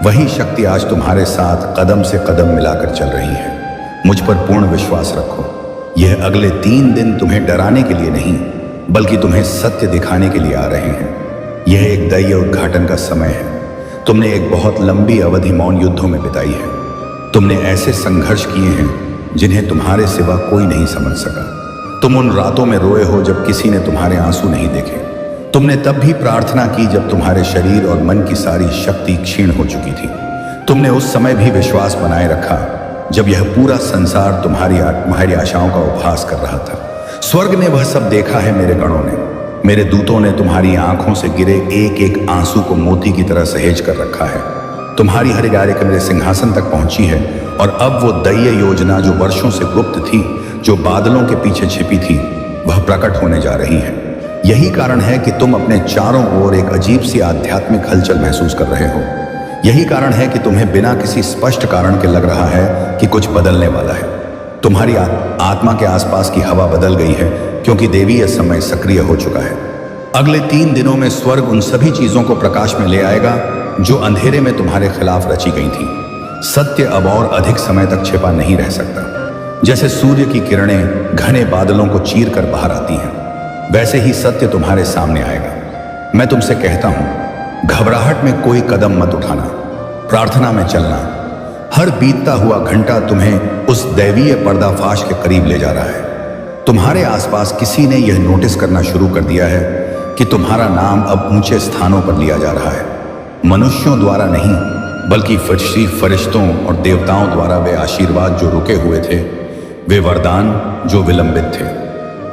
वही शक्ति आज तुम्हारे साथ कदम से कदम मिलाकर चल रही है। मुझ पर पूर्ण विश्वास रखो। यह अगले 3 दिन तुम्हें डराने के लिए नहीं, बल्कि तुम्हें सत्य दिखाने के लिए आ रहे हैं। यह एक दैवीय उद्घाटन का समय है। तुमने एक बहुत लंबी अवधि मौन युद्धों में बिताई है। तुमने ऐसे संघर्ष किए हैं जिन्हें तुम्हारे सिवा कोई नहीं समझ सका। तुम उन रातों में रोए हो जब किसी ने तुम्हारे आंसू नहीं देखे। तुमने तब भी प्रार्थना की जब तुम्हारे शरीर और मन की सारी शक्ति क्षीण हो चुकी थी। तुमने उस समय भी विश्वास बनाए रखा जब यह पूरा संसार तुम्हारी आशाओं का उपहास कर रहा था। स्वर्ग ने वह सब देखा है। मेरे गणों ने, मेरे दूतों ने तुम्हारी आंखों से गिरे एक एक आंसू को मोती की तरह सहेज कर रखा है। तुम्हारी हर गारिका मेरे सिंहासन तक पहुंची है और अब वो दैवीय योजना जो वर्षों से गुप्त थी, जो बादलों के पीछे छिपी थी, वह प्रकट होने जा रही है। यही कारण है कि तुम अपने चारों ओर एक अजीब सी आध्यात्मिक हलचल महसूस कर रहे हो। यही कारण है कि तुम्हें बिना किसी स्पष्ट कारण के लग रहा है कि कुछ बदलने वाला है। तुम्हारी आत्मा के आसपास की हवा बदल गई है, क्योंकि देवीय समय सक्रिय हो चुका है। अगले 3 दिनों में स्वर्ग उन सभी चीजों को प्रकाश में ले आएगा जो अंधेरे में तुम्हारे खिलाफ रची गई थी। सत्य अब और अधिक समय तक छिपा नहीं रह सकता। जैसे सूर्य की किरणें घने बादलों को चीर कर बाहर आती हैं, वैसे ही सत्य तुम्हारे सामने आएगा। मैं तुमसे कहता हूं, घबराहट में कोई कदम मत उठाना, प्रार्थना में चलना। हर बीतता हुआ घंटा तुम्हें उस दैवीय पर्दाफाश के करीब ले जा रहा है। तुम्हारे आसपास किसी ने यह नोटिस करना शुरू कर दिया है कि तुम्हारा नाम अब ऊंचे स्थानों पर लिया जा रहा है। मनुष्यों द्वारा नहीं, बल्कि फरिश्तों और देवताओं द्वारा वे आशीर्वाद जो रुके हुए थे, वे वरदान जो विलंबित थे,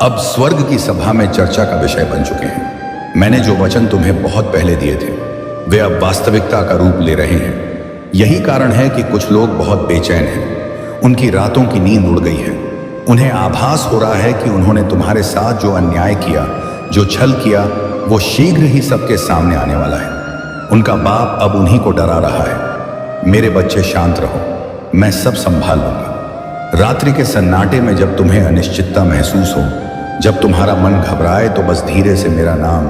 अब स्वर्ग की सभा में चर्चा का विषय बन चुके हैं। मैंने जो वचन तुम्हें बहुत पहले दिए थे, वे अब वास्तविकता का रूप ले रहे हैं। यही कारण है कि कुछ लोग बहुत बेचैन हैं। उनकी रातों की नींद उड़ गई है। उन्हें आभास हो रहा है कि उन्होंने तुम्हारे साथ जो अन्याय किया, जो छल किया, वो शीघ्र ही सबके सामने आने वाला है। उनका बाप अब उन्हीं को डरा रहा है। मेरे बच्चे शांत रहो, मैं सब संभाल लूंगा। रात्रि के सन्नाटे में जब तुम्हें अनिश्चितता महसूस हो, जब तुम्हारा मन घबराए, तो बस धीरे से मेरा नाम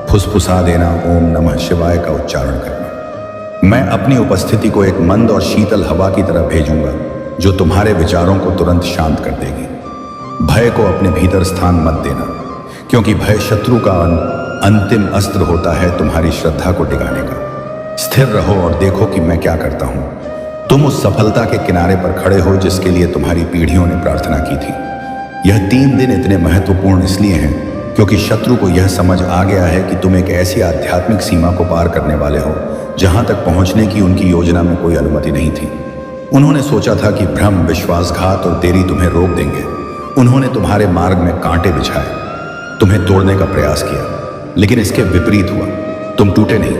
फुसफुसा देना, ओम नमः शिवाय का उच्चारण करना। मैं अपनी उपस्थिति को एक मंद और शीतल हवा की तरह भेजूंगा जो तुम्हारे विचारों को तुरंत शांत कर देगी। भय को अपने भीतर स्थान मत देना, क्योंकि भय शत्रु का अंतिम अस्त्र होता है तुम्हारी श्रद्धा को डिगाने का। स्थिर रहो और देखो कि मैं क्या करता हूं। तुम उस सफलता के किनारे पर खड़े हो जिसके लिए तुम्हारी पीढ़ियों ने प्रार्थना की थी। यह 3 दिन इतने महत्वपूर्ण इसलिए हैं क्योंकि शत्रु को यह समझ आ गया है कि तुम एक ऐसी आध्यात्मिक सीमा को पार करने वाले हो जहां तक पहुंचने की उनकी योजना में कोई अनुमति नहीं थी। उन्होंने सोचा था कि भ्रम, विश्वासघात और देरी तुम्हें रोक देंगे। उन्होंने तुम्हारे मार्ग में कांटे बिछाए, तुम्हें तोड़ने का प्रयास किया, लेकिन इसके विपरीत हुआ। तुम टूटे नहीं,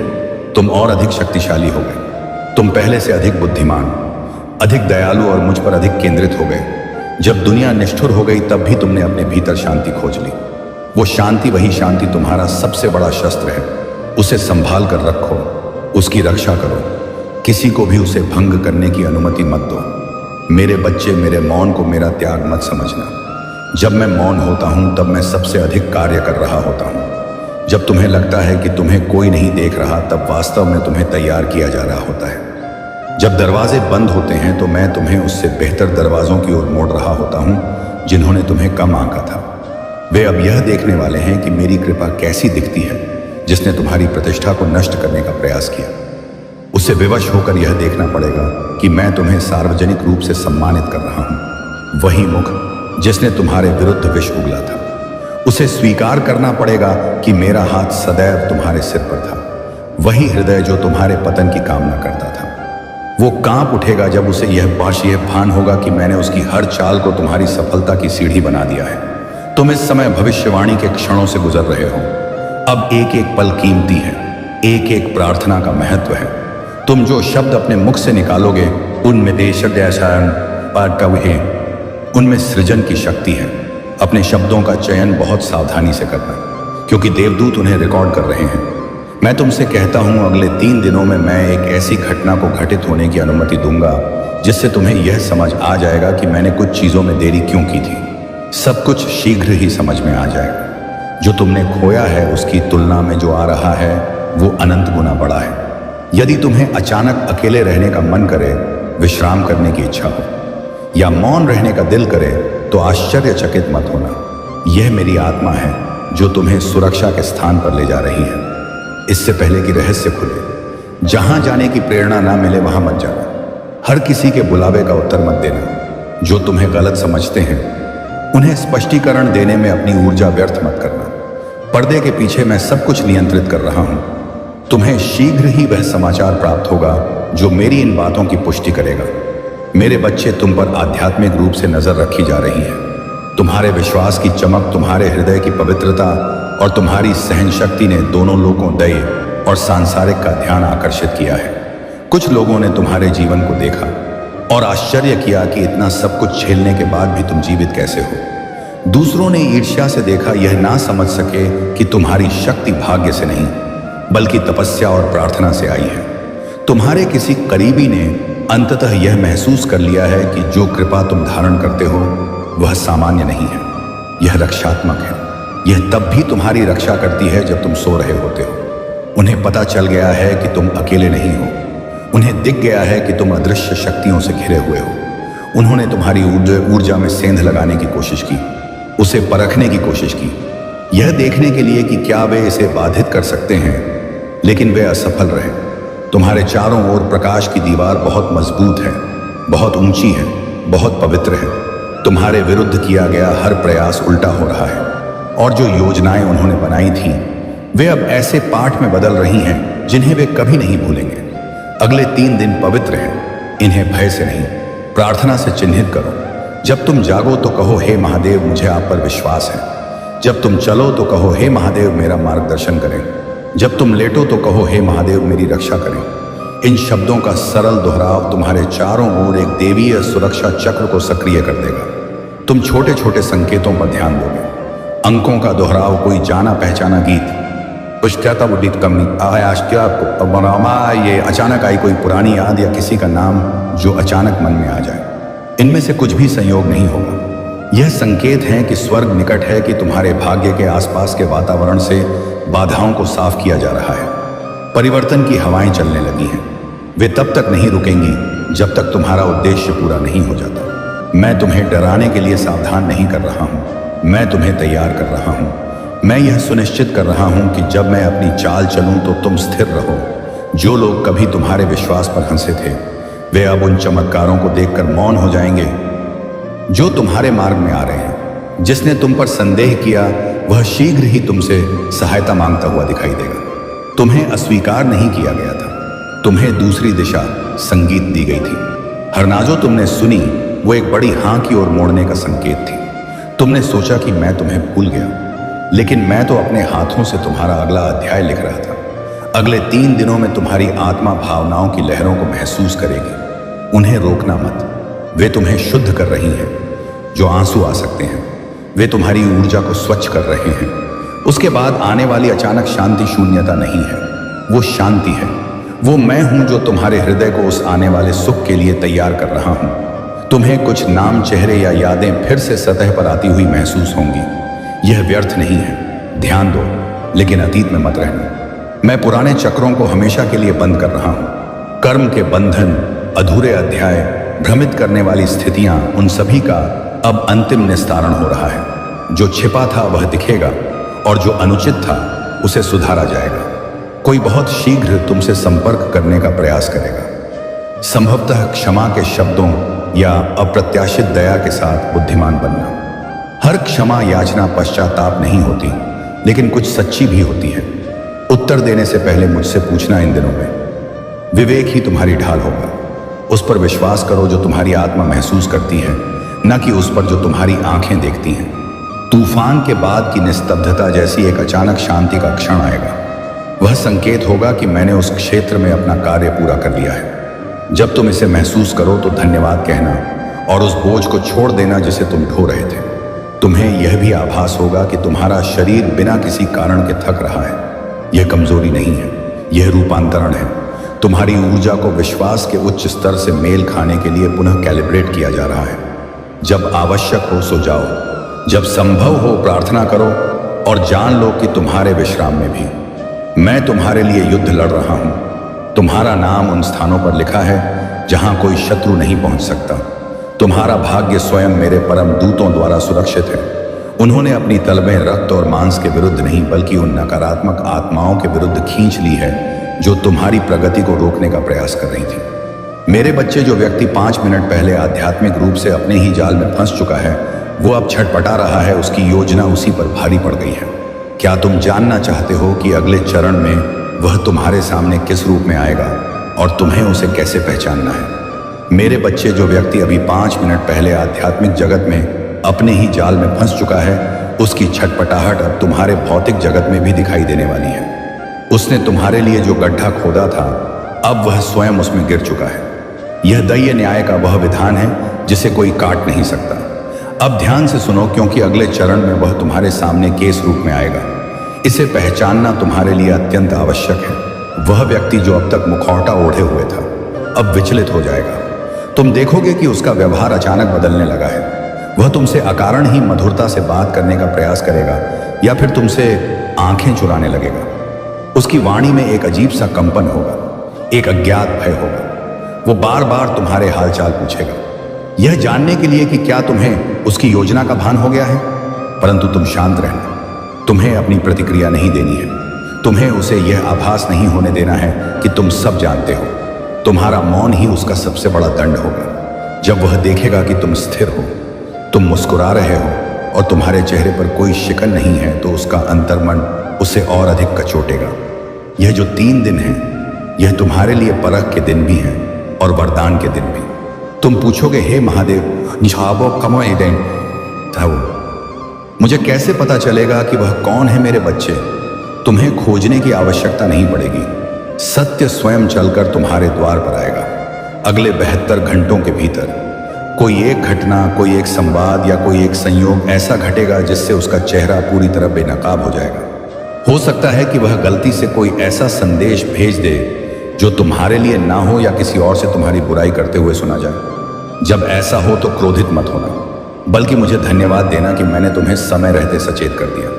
तुम और अधिक शक्तिशाली हो गए। तुम पहले से अधिक बुद्धिमान, अधिक दयालु और मुझ पर अधिक केंद्रित हो गए। जब दुनिया निष्ठुर हो गई, तब भी तुमने अपने भीतर शांति खोज ली। वो शांति, वही शांति तुम्हारा सबसे बड़ा शस्त्र है। उसे संभाल कर रखो, उसकी रक्षा करो। किसी को भी उसे भंग करने की अनुमति मत दो। मेरे बच्चे, मेरे मौन को मेरा त्याग मत समझना। जब मैं मौन होता हूं, तब मैं सबसे अधिक कार्य कर रहा होता हूं। जब तुम्हें लगता है कि तुम्हें कोई नहीं देख रहा, तब वास्तव में तुम्हें तैयार किया जा रहा होता है। जब दरवाजे बंद होते हैं, तो मैं तुम्हें उससे बेहतर दरवाजों की ओर मोड़ रहा होता हूं जिन्होंने तुम्हें कम आंका था। वे अब यह देखने वाले हैं कि मेरी कृपा कैसी दिखती है। जिसने तुम्हारी प्रतिष्ठा को नष्ट करने का प्रयास किया, उसे विवश होकर यह देखना पड़ेगा कि मैं तुम्हें सार्वजनिक रूप से सम्मानित कर रहा हूं। वही मुख जिसने तुम्हारे विरुद्ध विष उगला था, उसे स्वीकार करना पड़ेगा कि मेरा हाथ सदैव तुम्हारे सिर पर था। वही हृदय जो तुम्हारे पतन की कामना करता था, वो कांप उठेगा जब उसे यह भान होगा कि मैंने उसकी हर चाल को तुम्हारी सफलता की सीढ़ी बना दिया है। तुम इस समय भविष्यवाणी के क्षणों से गुजर रहे हो। अब एक एक पल कीमती है, एक एक प्रार्थना का महत्व है। तुम जो शब्द अपने मुख से निकालोगे, उनमें उनमें सृजन की शक्ति है। अपने शब्दों का चयन बहुत सावधानी से करना, क्योंकि देवदूत उन्हें रिकॉर्ड कर रहे हैं। मैं तुमसे कहता हूं, अगले 3 दिनों में मैं एक ऐसी घटना को घटित होने की अनुमति दूंगा जिससे तुम्हें यह समझ आ जाएगा कि मैंने कुछ चीजों में देरी क्यों की थी। सब कुछ शीघ्र ही समझ में आ जाएगा। जो तुमने खोया है उसकी तुलना में जो आ रहा है वो अनंत गुना बड़ा है। यदि तुम्हें अचानक अकेले रहने का मन करे, विश्राम करने की इच्छा हो या मौन रहने का दिल करे, तो आश्चर्यचकित मत होना। यह मेरी आत्मा है जो तुम्हें सुरक्षा के स्थान पर ले जा रही है। इससे पहले कि रहस्य खुले, जहां जाने की प्रेरणा ना मिले वहां मत जाना। हर किसी के बुलावे का उत्तर मत देना। जो तुम्हें गलत समझते हैं उन्हें स्पष्टीकरण देने में अपनी ऊर्जा व्यर्थ मत करना। पर्दे के पीछे मैं सब कुछ नियंत्रित कर रहा हूं। तुम्हें शीघ्र ही वह समाचार प्राप्त होगा जो मेरी इन बातों की पुष्टि करेगा। मेरे बच्चे, तुम पर आध्यात्मिक रूप से नजर रखी जा रही है। तुम्हारे विश्वास की चमक, तुम्हारे हृदय की पवित्रता और तुम्हारी सहन शक्ति ने दोनों लोगों, दया और सांसारिक का ध्यान आकर्षित किया है। कुछ लोगों ने तुम्हारे जीवन को देखा और आश्चर्य किया कि इतना सब कुछ झेलने के बाद भी तुम जीवित कैसे हो। दूसरों ने ईर्ष्या से देखा, यह ना समझ सके कि तुम्हारी शक्ति भाग्य से नहीं बल्कि तपस्या और प्रार्थना से आई है। तुम्हारे किसी करीबी ने अंततः यह महसूस कर लिया है कि जो कृपा तुम धारण करते हो वह सामान्य नहीं है, यह रक्षात्मक है। यह तब भी तुम्हारी रक्षा करती है जब तुम सो रहे होते हो। उन्हें पता चल गया है कि तुम अकेले नहीं हो। उन्हें दिख गया है कि तुम अदृश्य शक्तियों से घिरे हुए हो। उन्होंने तुम्हारी ऊर्जा में सेंध लगाने की कोशिश की, उसे परखने की कोशिश की, यह देखने के लिए कि क्या वे इसे बाधित कर सकते हैं, लेकिन वे असफल रहे। तुम्हारे चारों ओर प्रकाश की दीवार बहुत मजबूत है, बहुत ऊंची है, बहुत पवित्र है। तुम्हारे विरुद्ध किया गया हर प्रयास उल्टा हो रहा है और जो योजनाएं उन्होंने बनाई थीं वे अब ऐसे पाठ में बदल रही हैं जिन्हें वे कभी नहीं भूलेंगे। अगले 3 दिन पवित्र हैं। इन्हें भय से नहीं, प्रार्थना से चिन्हित करो। जब तुम जागो तो कहो, हे महादेव, मुझे आप पर विश्वास है। जब तुम चलो तो कहो, हे महादेव, मेरा मार्गदर्शन करें। जब तुम लेटो तो कहो, हे महादेव, मेरी रक्षा करें। इन शब्दों का सरल दोहराव तुम्हारे चारों ओर एक देवीय सुरक्षा चक्र को सक्रिय कर देगा। तुम छोटे छोटे संकेतों पर ध्यान दोगे। अंकों का दोहराव, कोई जाना पहचाना गीत, ये अचानक आई कोई पुरानी याद या किसी का नाम जो अचानक मन में आ जाए। इनमें से कुछ भी संयोग नहीं होगा। यह संकेत है कि स्वर्ग निकट है, कि तुम्हारे भाग्य के आसपास के वातावरण से बाधाओं को साफ किया जा रहा है। परिवर्तन की हवाएं चलने लगी हैं। वे तब तक नहीं रुकेंगी जब तक तुम्हारा उद्देश्य पूरा नहीं हो जाता। मैं तुम्हें डराने के लिए सावधान नहीं कर रहा हूं, मैं तुम्हें तैयार कर रहा हूं। मैं यह सुनिश्चित कर रहा हूं कि जब मैं अपनी चाल चलूं तो तुम स्थिर रहो। जो लोग कभी तुम्हारे विश्वास पर हंसे थे वे अब उन चमत्कारों को देखकर मौन हो जाएंगे जो तुम्हारे मार्ग में आ रहे हैं। जिसने तुम पर संदेह किया वह शीघ्र ही तुमसे सहायता मांगता हुआ दिखाई देगा। तुम्हें अस्वीकार नहीं किया गया था, तुम्हें दूसरी दिशा संगीत दी गई थी। हरनाजो तुमने सुनी वो एक बड़ी हां की ओर मोड़ने का संकेत थी। तुमने सोचा कि मैं तुम्हें भूल गया, लेकिन मैं तो अपने हाथों से तुम्हारा अगला अध्याय लिख रहा था। अगले 3 दिनों में तुम्हारी आत्मा भावनाओं की लहरों को महसूस करेगी। उन्हें रोकना मत, वे तुम्हें शुद्ध कर रही हैं। जो आंसू आ सकते हैं वे तुम्हारी ऊर्जा को स्वच्छ कर रहे हैं। उसके बाद आने वाली अचानक शांति शून्यता नहीं है, वो शांति है। वो मैं हूं जो तुम्हारे हृदय को उस आने वाले सुख के लिए तैयार कर रहा हूं। तुम्हें कुछ नाम, चेहरे या यादें फिर से सतह पर आती हुई महसूस होंगी। यह व्यर्थ नहीं है, ध्यान दो, लेकिन अतीत में मत रहना। मैं पुराने चक्रों को हमेशा के लिए बंद कर रहा हूं। कर्म के बंधन, अधूरे अध्याय, भ्रमित करने वाली स्थितियां, उन सभी का अब अंतिम निस्तारण हो रहा है। जो छिपा था वह दिखेगा और जो अनुचित था उसे सुधारा जाएगा। कोई बहुत शीघ्र तुमसे संपर्क करने का प्रयास करेगा, संभवतः क्षमा के शब्दों या अप्रत्याशित दया के साथ बुद्धिमान बनना। हर क्षमा याचना पश्चाताप नहीं होती, लेकिन कुछ सच्ची भी होती है। उत्तर देने से पहले मुझसे पूछना इन दिनों में। विवेक ही तुम्हारी ढाल होगा। उस पर विश्वास करो जो तुम्हारी आत्मा महसूस करती है, न कि उस पर जो तुम्हारी आंखें देखती हैं। तूफान के बाद की निस्तब्धता जैसी एक अचानक शांति का क्षण आएगा। वह संकेत होगा कि मैंने उस क्षेत्र में अपना कार्य पूरा कर लिया है। जब तुम इसे महसूस करो तो धन्यवाद कहना और उस बोझ को छोड़ देना जिसे तुम ढो रहे थे। तुम्हें यह भी आभास होगा कि तुम्हारा शरीर बिना किसी कारण के थक रहा है। यह कमजोरी नहीं है, यह रूपांतरण है। तुम्हारी ऊर्जा को विश्वास के उच्च स्तर से मेल खाने के लिए पुनः कैलिब्रेट किया जा रहा है। जब आवश्यक हो सो जाओ, जब संभव हो प्रार्थना करो, और जान लो कि तुम्हारे विश्राम में भी मैं तुम्हारे लिए युद्ध लड़ रहा हूं। तुम्हारा नाम उन स्थानों पर लिखा है जहां कोई शत्रु नहीं पहुंच सकता। तुम्हारा भाग्य स्वयं मेरे परम दूतों द्वारा सुरक्षित है। उन्होंने अपनी तलबें रक्त और मांस के विरुद्ध नहीं बल्कि उन नकारात्मक आत्माओं के विरुद्ध खींच ली है जो तुम्हारी प्रगति को रोकने का प्रयास कर रही थी। मेरे बच्चे, जो व्यक्ति 5 मिनट पहले आध्यात्मिक रूप से अपने ही जाल में फंस चुका है, वो अब छटपटा रहा है। उसकी योजना उसी पर भारी पड़ गई है। क्या तुम जानना चाहते हो कि अगले चरण में वह तुम्हारे सामने किस रूप में आएगा और तुम्हें उसे कैसे पहचानना है? मेरे बच्चे, जो व्यक्ति अभी 5 मिनट पहले आध्यात्मिक जगत में अपने ही जाल में फंस चुका है, उसकी छटपटाहट अब तुम्हारे भौतिक जगत में भी दिखाई देने वाली है। उसने तुम्हारे लिए जो गड्ढा खोदा था, अब वह स्वयं उसमें गिर चुका है। यह दैय न्याय का वह विधान है जिसे कोई काट नहीं सकता। अब ध्यान से सुनो, क्योंकि अगले चरण में वह तुम्हारे सामने केस रूप में आएगा। इसे पहचानना तुम्हारे लिए अत्यंत आवश्यक है। वह व्यक्ति जो अब तक मुखौटा ओढ़े हुए था, अब विचलित हो जाएगा। तुम देखोगे कि उसका व्यवहार अचानक बदलने लगा है। वह तुमसे अकारण ही मधुरता से बात करने का प्रयास करेगा या फिर तुमसे आंखें चुराने लगेगा। उसकी वाणी में एक अजीब सा कंपन होगा, एक अज्ञात भय होगा। वो बार बार तुम्हारे हालचाल पूछेगा, यह जानने के लिए कि क्या तुम्हें उसकी योजना का भान हो गया है। परंतु तुम शांत रहना, तुम्हें अपनी प्रतिक्रिया नहीं देनी है। तुम्हें उसे यह आभास नहीं होने देना है कि तुम सब जानते हो। तुम्हारा मौन ही उसका सबसे बड़ा दंड होगा। जब वह देखेगा कि तुम स्थिर हो, तुम मुस्कुरा रहे हो और तुम्हारे चेहरे पर कोई शिकन नहीं है, तो उसका अंतर्मन उसे और अधिक कचोटेगा। यह जो 3 दिन है, यह तुम्हारे लिए परख के दिन भी हैं और वरदान के दिन भी। तुम पूछोगे, हे महादेव, निशाबो कमो एडें था वो, मुझे कैसे पता चलेगा कि वह कौन है? मेरे बच्चे, तुम्हें खोजने की आवश्यकता नहीं पड़ेगी। सत्य स्वयं चलकर तुम्हारे द्वार पर आएगा। अगले 72 घंटों के भीतर कोई एक घटना, कोई एक संवाद या कोई एक संयोग ऐसा घटेगा जिससे उसका चेहरा पूरी तरह बेनकाब हो जाएगा। हो सकता है कि वह गलती से कोई ऐसा संदेश भेज दे जो तुम्हारे लिए ना हो या किसी और से तुम्हारी बुराई करते हुए सुना जाए। जब ऐसा हो तो क्रोधित मत होना, बल्कि मुझे धन्यवाद देना कि मैंने तुम्हें समय रहते सचेत कर दिया।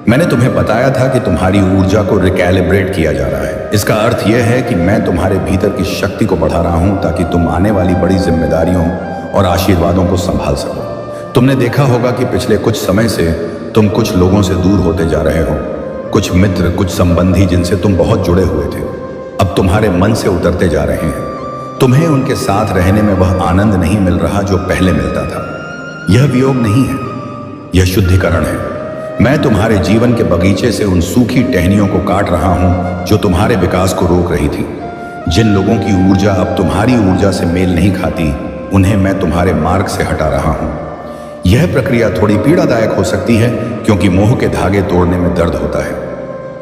मैंने तुम्हें बताया था कि तुम्हारी ऊर्जा को रिकैलिब्रेट किया जा रहा है। इसका अर्थ यह है कि मैं तुम्हारे भीतर की शक्ति को बढ़ा रहा हूं ताकि तुम आने वाली बड़ी जिम्मेदारियों और आशीर्वादों को संभाल सको। तुमने देखा होगा कि पिछले कुछ समय से तुम कुछ लोगों से दूर होते जा रहे हो। कुछ मित्र, कुछ संबंधी जिनसे तुम बहुत जुड़े हुए थे, अब तुम्हारे मन से उतरते जा रहे हैं। तुम्हें उनके साथ रहने में वह आनंद नहीं मिल रहा जो पहले मिलता था। यह वियोग नहीं है, यह शुद्धिकरण है। मैं तुम्हारे जीवन के बगीचे से उन सूखी टहनियों को काट रहा हूं जो तुम्हारे विकास को रोक रही थी। जिन लोगों की ऊर्जा अब तुम्हारी ऊर्जा से मेल नहीं खाती, उन्हें मैं तुम्हारे मार्ग से हटा रहा हूं। यह प्रक्रिया थोड़ी पीड़ादायक हो सकती है क्योंकि मोह के धागे तोड़ने में दर्द होता है,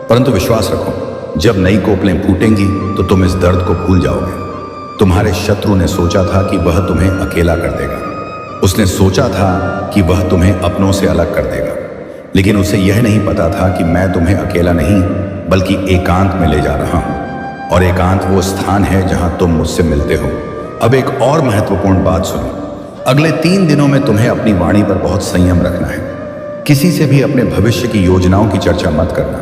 परंतु विश्वास रखो, जब नई कोपलें फूटेंगी तो तुम इस दर्द को भूल जाओगे। तुम्हारे शत्रु ने सोचा था कि वह तुम्हें अकेला कर देगा। उसने सोचा था कि वह तुम्हें अपनों से अलग कर देगा, लेकिन उसे यह नहीं पता था कि मैं तुम्हें अकेला नहीं बल्कि एकांत में ले जा रहा हूं। और एकांत वो स्थान है जहां तुम मुझसे मिलते हो। अब एक और महत्वपूर्ण बात सुनो। अगले 3 दिनों में तुम्हें अपनी वाणी पर बहुत संयम रखना है। किसी से भी अपने भविष्य की योजनाओं की चर्चा मत करना।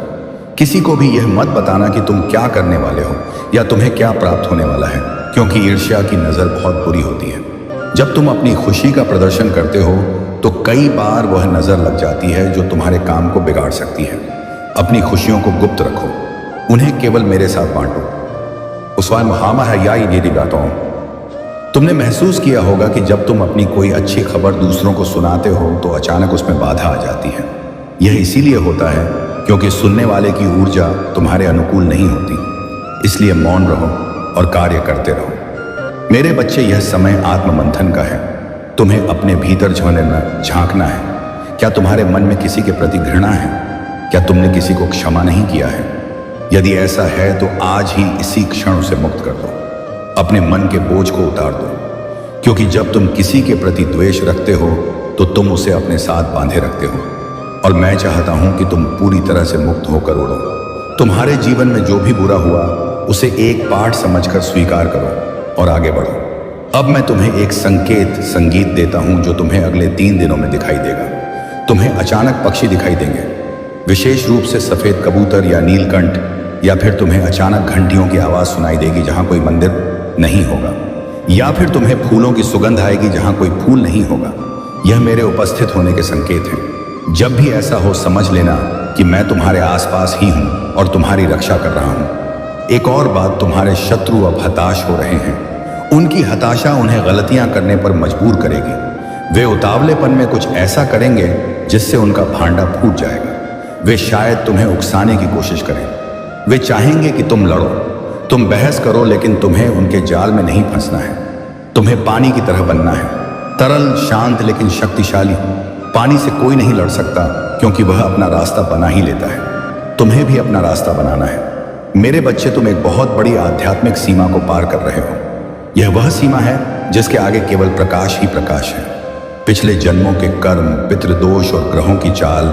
किसी को भी यह मत बताना कि तुम क्या करने वाले हो या तुम्हें क्या प्राप्त होने वाला है, क्योंकि ईर्ष्या की नजर बहुत बुरी होती है। जब तुम अपनी खुशी का प्रदर्शन करते हो तो कई बार वह नजर लग जाती है जो तुम्हारे काम को बिगाड़ सकती है। अपनी खुशियों को गुप्त रखो, उन्हें केवल मेरे साथ बांटो। उसवान मुहामा है या ये दिखाता हूं। तुमने महसूस किया होगा कि जब तुम अपनी कोई अच्छी खबर दूसरों को सुनाते हो तो अचानक उसमें बाधा आ जाती है। यह इसीलिए होता है क्योंकि सुनने वाले की ऊर्जा तुम्हारे अनुकूल नहीं होती। इसलिए मौन रहो और कार्य करते रहो। मेरे बच्चे, यह समय आत्ममंथन का है। तुम्हें अपने भीतर झांकना है। क्या तुम्हारे मन में किसी के प्रति घृणा है? क्या तुमने किसी को क्षमा नहीं किया है? यदि ऐसा है तो आज ही इसी क्षण उसे मुक्त कर दो। अपने मन के बोझ को उतार दो। क्योंकि जब तुम किसी के प्रति द्वेष रखते हो तो तुम उसे अपने साथ बांधे रखते हो, और मैं चाहता हूं कि तुम पूरी तरह से मुक्त होकर उड़ो। तुम्हारे जीवन में जो भी बुरा हुआ उसे एक पाठ समझकर स्वीकार करो और आगे बढ़ो। अब मैं तुम्हें एक संगीत देता हूं जो तुम्हें अगले 3 दिनों में दिखाई देगा। तुम्हें अचानक पक्षी दिखाई देंगे, विशेष रूप से सफेद कबूतर या नीलकंठ, या फिर तुम्हें अचानक घंटियों की आवाज सुनाई देगी जहां कोई मंदिर नहीं होगा, या फिर तुम्हें फूलों की सुगंध आएगी जहां कोई फूल नहीं होगा। यह मेरे उपस्थित होने के संकेत हैं। जब भी ऐसा हो समझ लेना कि मैं तुम्हारे आसपास ही हूं और तुम्हारी रक्षा कर रहा हूं। एक और बात, तुम्हारे शत्रु अब हताश हो रहे हैं। उनकी हताशा उन्हें गलतियां करने पर मजबूर करेगी। वे उतावलेपन में कुछ ऐसा करेंगे जिससे उनका भांडा फूट जाएगा। वे शायद तुम्हें उकसाने की कोशिश करें। वे चाहेंगे कि तुम लड़ो, तुम बहस करो, लेकिन तुम्हें उनके जाल में नहीं फंसना है। तुम्हें पानी की तरह बनना है, तरल, शांत लेकिन शक्तिशाली। पानी से कोई नहीं लड़ सकता क्योंकि वह अपना रास्ता बना ही लेता है। तुम्हें भी अपना रास्ता बनाना है। मेरे बच्चे, तुम एक बहुत बड़ी आध्यात्मिक सीमा को पार कर रहे हो। यह वह सीमा है जिसके आगे केवल प्रकाश ही प्रकाश है। पिछले जन्मों के कर्म, पितृदोष और ग्रहों की चाल,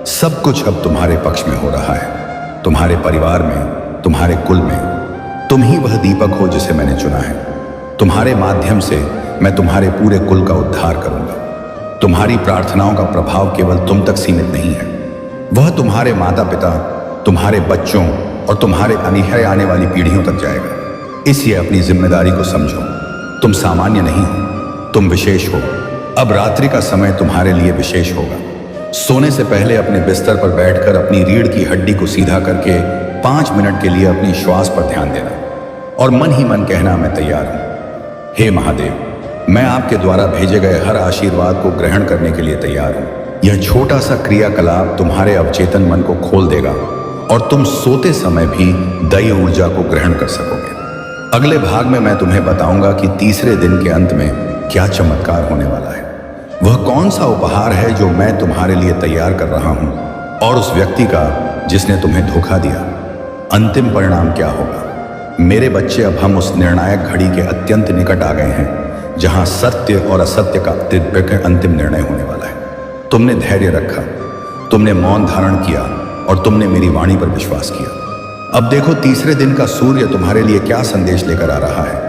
सब कुछ अब तुम्हारे पक्ष में हो रहा है। तुम्हारे परिवार में, तुम्हारे कुल में तुम ही वह दीपक हो जिसे मैंने चुना है। तुम्हारे माध्यम से मैं तुम्हारे पूरे कुल का उद्धार करूंगा। तुम्हारी प्रार्थनाओं का प्रभाव केवल तुम तक सीमित नहीं है, वह तुम्हारे माता पिता, तुम्हारे बच्चों और तुम्हारे अनिहय आने वाली पीढ़ियों तक जाएगा। इसलिए अपनी जिम्मेदारी को समझो। तुम सामान्य नहीं हो, तुम विशेष हो। अब रात्रि का समय तुम्हारे लिए विशेष होगा। सोने से पहले अपने बिस्तर पर बैठकर अपनी रीढ़ की हड्डी को सीधा करके 5 मिनट के लिए अपनी श्वास पर ध्यान देना और मन ही मन कहना, मैं तैयार हूं। हे महादेव, मैं आपके द्वारा भेजे गए हर आशीर्वाद को ग्रहण करने के लिए तैयार हूं। यह छोटा सा क्रियाकलाप तुम्हारे अवचेतन मन को खोल देगा और तुम सोते समय भी दैवी ऊर्जा को ग्रहण कर सकोगे। अगले भाग में मैं तुम्हें बताऊंगा कि तीसरे दिन के अंत में क्या चमत्कार होने वाला है। वह कौन सा उपहार है जो मैं तुम्हारे लिए तैयार कर रहा हूं, और उस व्यक्ति का जिसने तुम्हें धोखा दिया, अंतिम परिणाम क्या होगा। मेरे बच्चे, अब हम उस निर्णायक घड़ी के अत्यंत निकट आ गए हैं जहां सत्य और असत्य का अंतिम निर्णय होने वाला है। तुमने धैर्य रखा, तुमने मौन धारण किया और तुमने मेरी वाणी पर विश्वास किया। अब देखो तीसरे दिन का सूर्य तुम्हारे लिए क्या संदेश लेकर आ रहा है।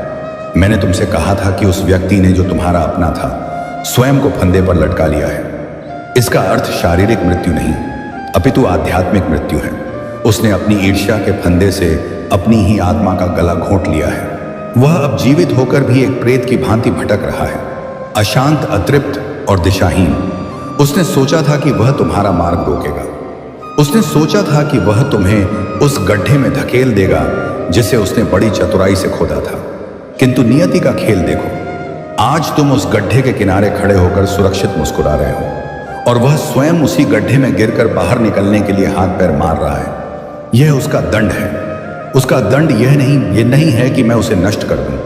मैंने तुमसे कहा था कि उस व्यक्ति ने जो तुम्हारा अपना था स्वयं को फंदे पर लटका लिया है। इसका अर्थ शारीरिक मृत्यु नहीं, अपितु आध्यात्मिक मृत्यु है। उसने अपनी ईर्ष्या के फंदे से अपनी ही आत्मा का गला घोंट लिया है। वह अब जीवित होकर भी एक प्रेत की भांति भटक रहा है, अशांत, अतृप्त और दिशाहीन। उसने सोचा था कि वह तुम्हारा मार्ग रोकेगा। उसने सोचा था कि वह तुम्हें उस गड्ढे में धकेल देगा जिसे उसने बड़ी चतुराई से खोदा था। किंतु नियति का खेल देखो, आज तुम उस गड्ढे के किनारे खड़े होकर सुरक्षित मुस्कुरा रहे हो और वह स्वयं उसी गड्ढे में गिरकर बाहर निकलने के लिए हाथ पैर मार रहा है। यह उसका दंड है। उसका दंड यह नहीं है कि मैं उसे नष्ट कर दूं।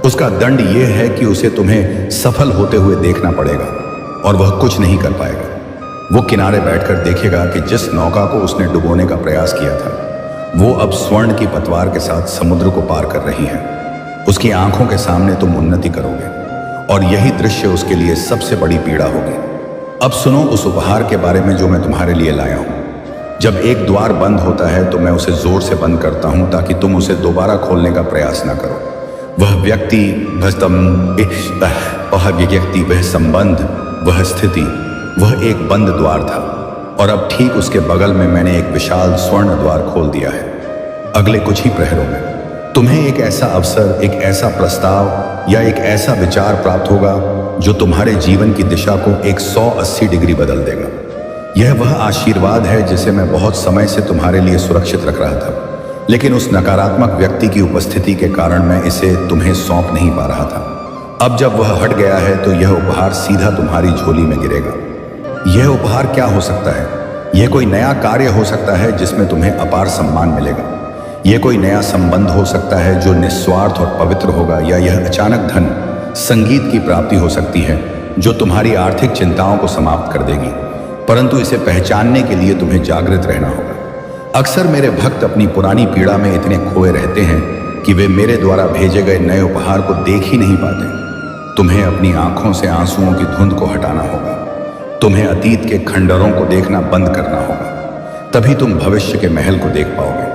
उसका दंड यह है कि उसे तुम्हें सफल होते हुए देखना पड़ेगा और वह कुछ नहीं कर पाएगा। वो किनारे बैठकर देखेगा कि जिस नौका को उसने डुबोने का प्रयास किया था वो अब स्वर्ण की पतवार के साथ समुद्र को पार कर रही है। उसकी आंखों के सामने तुम उन्नति करोगे और यही दृश्य उसके लिए सबसे बड़ी पीड़ा होगी। अब सुनो उस उपहार के बारे में जो मैं तुम्हारे लिए लाया हूं। जब एक द्वार बंद होता है तो मैं उसे जोर से बंद करता हूं ताकि तुम उसे दोबारा खोलने का प्रयास न करो। वह व्यक्ति, वह संबंध, वह स्थिति, वह एक बंद द्वार था और अब ठीक उसके बगल में मैंने एक विशाल स्वर्ण द्वार खोल दिया है। अगले कुछ ही प्रहरों में तुम्हें एक ऐसा अवसर, एक ऐसा प्रस्ताव या एक ऐसा विचार प्राप्त होगा जो तुम्हारे जीवन की दिशा को 180 डिग्री बदल देगा। यह वह आशीर्वाद है जिसे मैं बहुत समय से तुम्हारे लिए सुरक्षित रख रहा था, लेकिन उस नकारात्मक व्यक्ति की उपस्थिति के कारण मैं इसे तुम्हें सौंप नहीं पा रहा था। अब जब वह हट गया है तो यह उपहार सीधा तुम्हारी झोली में गिरेगा। यह उपहार क्या हो सकता है? यह कोई नया कार्य हो सकता है जिसमें तुम्हें अपार सम्मान मिलेगा। यह कोई नया संबंध हो सकता है जो निस्वार्थ और पवित्र होगा, या यह अचानक धन, संगीत की प्राप्ति हो सकती है जो तुम्हारी आर्थिक चिंताओं को समाप्त कर देगी। परंतु इसे पहचानने के लिए तुम्हें जागृत रहना होगा। अक्सर मेरे भक्त अपनी पुरानी पीड़ा में इतने खोए रहते हैं कि वे मेरे द्वारा भेजे गए नए उपहार को देख ही नहीं पाते। तुम्हें अपनी आंखों से आंसुओं की धुंध को हटाना होगा। तुम्हें अतीत के खंडरों को देखना बंद करना होगा, तभी तुम भविष्य के महल को देख पाओगे।